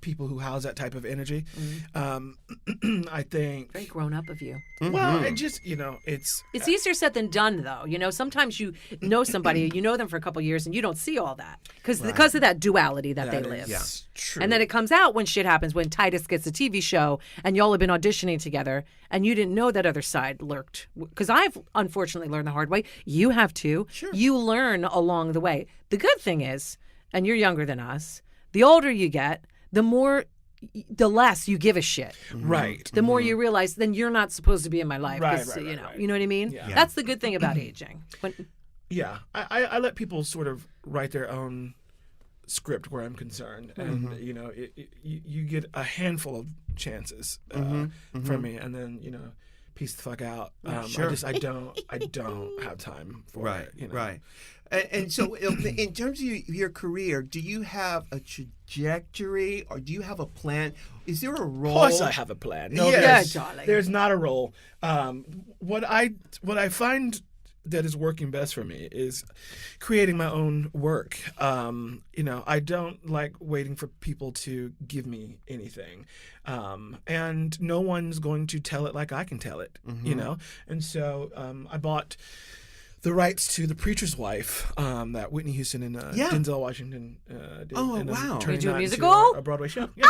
Speaker 3: people who house that type of energy. I think.
Speaker 2: Very grown up of you.
Speaker 3: Well, it just it's.
Speaker 2: It's easier said than done, though. Sometimes you know somebody, you know them for a couple of years, and you don't see all that because of that duality that they live.
Speaker 3: Is true.
Speaker 2: And then it comes out when shit happens, when Titus gets a TV show and y'all have been auditioning together and you didn't know that other side lurked. Because I've unfortunately learned the hard way. You have too.
Speaker 1: Sure.
Speaker 2: You learn along the way. The good thing is, and you're younger than us, the older you get, the less you give a shit.
Speaker 3: Right.
Speaker 2: The more you realize, then you're not supposed to be in my life.
Speaker 3: Right,
Speaker 2: 'cause,
Speaker 3: right,
Speaker 2: you know,
Speaker 3: right.
Speaker 2: you know what I mean?
Speaker 3: Yeah.
Speaker 2: That's the good thing about aging.
Speaker 3: Yeah, I let people sort of write their own script where I'm concerned, and you get a handful of chances from me, and then peace the fuck out.
Speaker 1: Sure.
Speaker 3: I don't have time for it.
Speaker 1: Right. And so, in terms of your career, do you have a trajectory, or do you have a plan? Is there a role?
Speaker 3: Of course, I have a plan. No,
Speaker 1: Yes.
Speaker 2: Yeah, darling.
Speaker 3: there's not a role. What I find that is working best for me is creating my own work. I don't like waiting for people to give me anything, and no one's going to tell it like I can tell it. And so I bought the rights to The Preacher's Wife that Whitney Houston and Denzel Washington did.
Speaker 1: Oh,
Speaker 3: and I'm
Speaker 1: wow.
Speaker 3: turning
Speaker 2: You do a
Speaker 3: that into
Speaker 2: musical?
Speaker 3: a Broadway show. Yeah.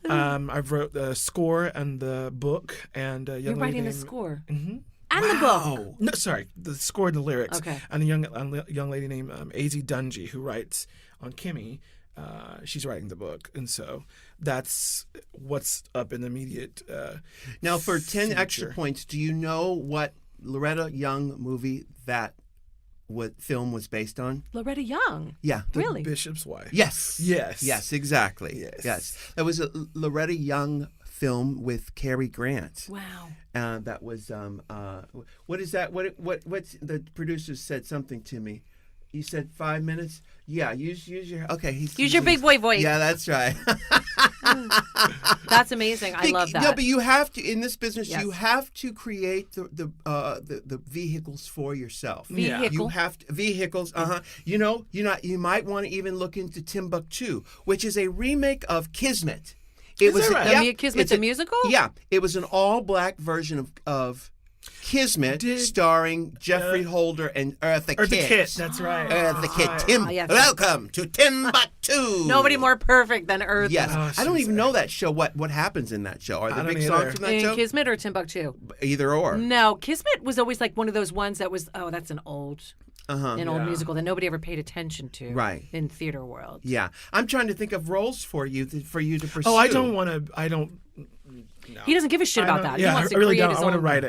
Speaker 3: I've wrote the score and the book, and a young
Speaker 2: You're
Speaker 3: lady
Speaker 2: writing the
Speaker 3: named-
Speaker 2: score.
Speaker 3: Mhm.
Speaker 2: And the book.
Speaker 3: No, sorry, the score and the lyrics.
Speaker 2: Okay.
Speaker 3: And a young lady named A.Z. Dungy, who writes on Kimmy. She's writing the book, and so that's what's up in the immediate.
Speaker 1: Now, for 10 extra
Speaker 3: future.
Speaker 1: points, do you know what Loretta Young movie what film was based on?
Speaker 2: Loretta Young.
Speaker 1: Yeah.
Speaker 3: The
Speaker 2: Really?
Speaker 3: Bishop's Wife.
Speaker 1: Yes.
Speaker 3: Yes.
Speaker 1: Yes, exactly.
Speaker 3: Yes.
Speaker 1: That was a Loretta Young film with Cary Grant.
Speaker 2: Wow.
Speaker 1: That was what is that? What's the producer said something to me. You said 5 minutes. Yeah, use your okay.
Speaker 2: Use your big boy voice.
Speaker 1: Yeah, that's right.
Speaker 2: That's amazing. I love that.
Speaker 1: No, but you have to in this business.
Speaker 2: Yes.
Speaker 1: You have to create the vehicles for yourself.
Speaker 3: Yeah.
Speaker 2: Vehicle.
Speaker 1: You have to, vehicles. You might want to even look into Timbuktu, which is a remake of Kismet. It
Speaker 3: Is that right?
Speaker 1: yeah,
Speaker 2: Kismet's
Speaker 1: it's
Speaker 2: a musical?
Speaker 1: Yeah, it was an all-black version of Kismet, starring Jeffrey Holder and Eartha Kitt.
Speaker 3: That's right.
Speaker 1: Eartha Kitt. Tim,
Speaker 2: yes.
Speaker 1: welcome to Timbuktu.
Speaker 2: Nobody more perfect than Earth.
Speaker 1: Yes,
Speaker 3: Oh,
Speaker 1: I don't
Speaker 3: she's
Speaker 1: even know that show. What happens in that show? Are there
Speaker 3: I don't
Speaker 1: big
Speaker 3: either.
Speaker 1: songs from that
Speaker 2: In
Speaker 1: show?
Speaker 2: Kismet or Timbuktu?
Speaker 1: Either or.
Speaker 2: No, Kismet was always like one of those ones that was, oh, that's an old. in old musical that nobody ever paid attention to in theater world.
Speaker 1: Yeah. I'm trying to think of roles for you to pursue.
Speaker 3: Oh, I don't want to. I don't. No.
Speaker 2: He doesn't give a shit about that.
Speaker 3: Yeah,
Speaker 2: he wants to
Speaker 3: I really
Speaker 2: create
Speaker 3: don't.
Speaker 2: his
Speaker 3: I want to
Speaker 2: own.
Speaker 3: write it.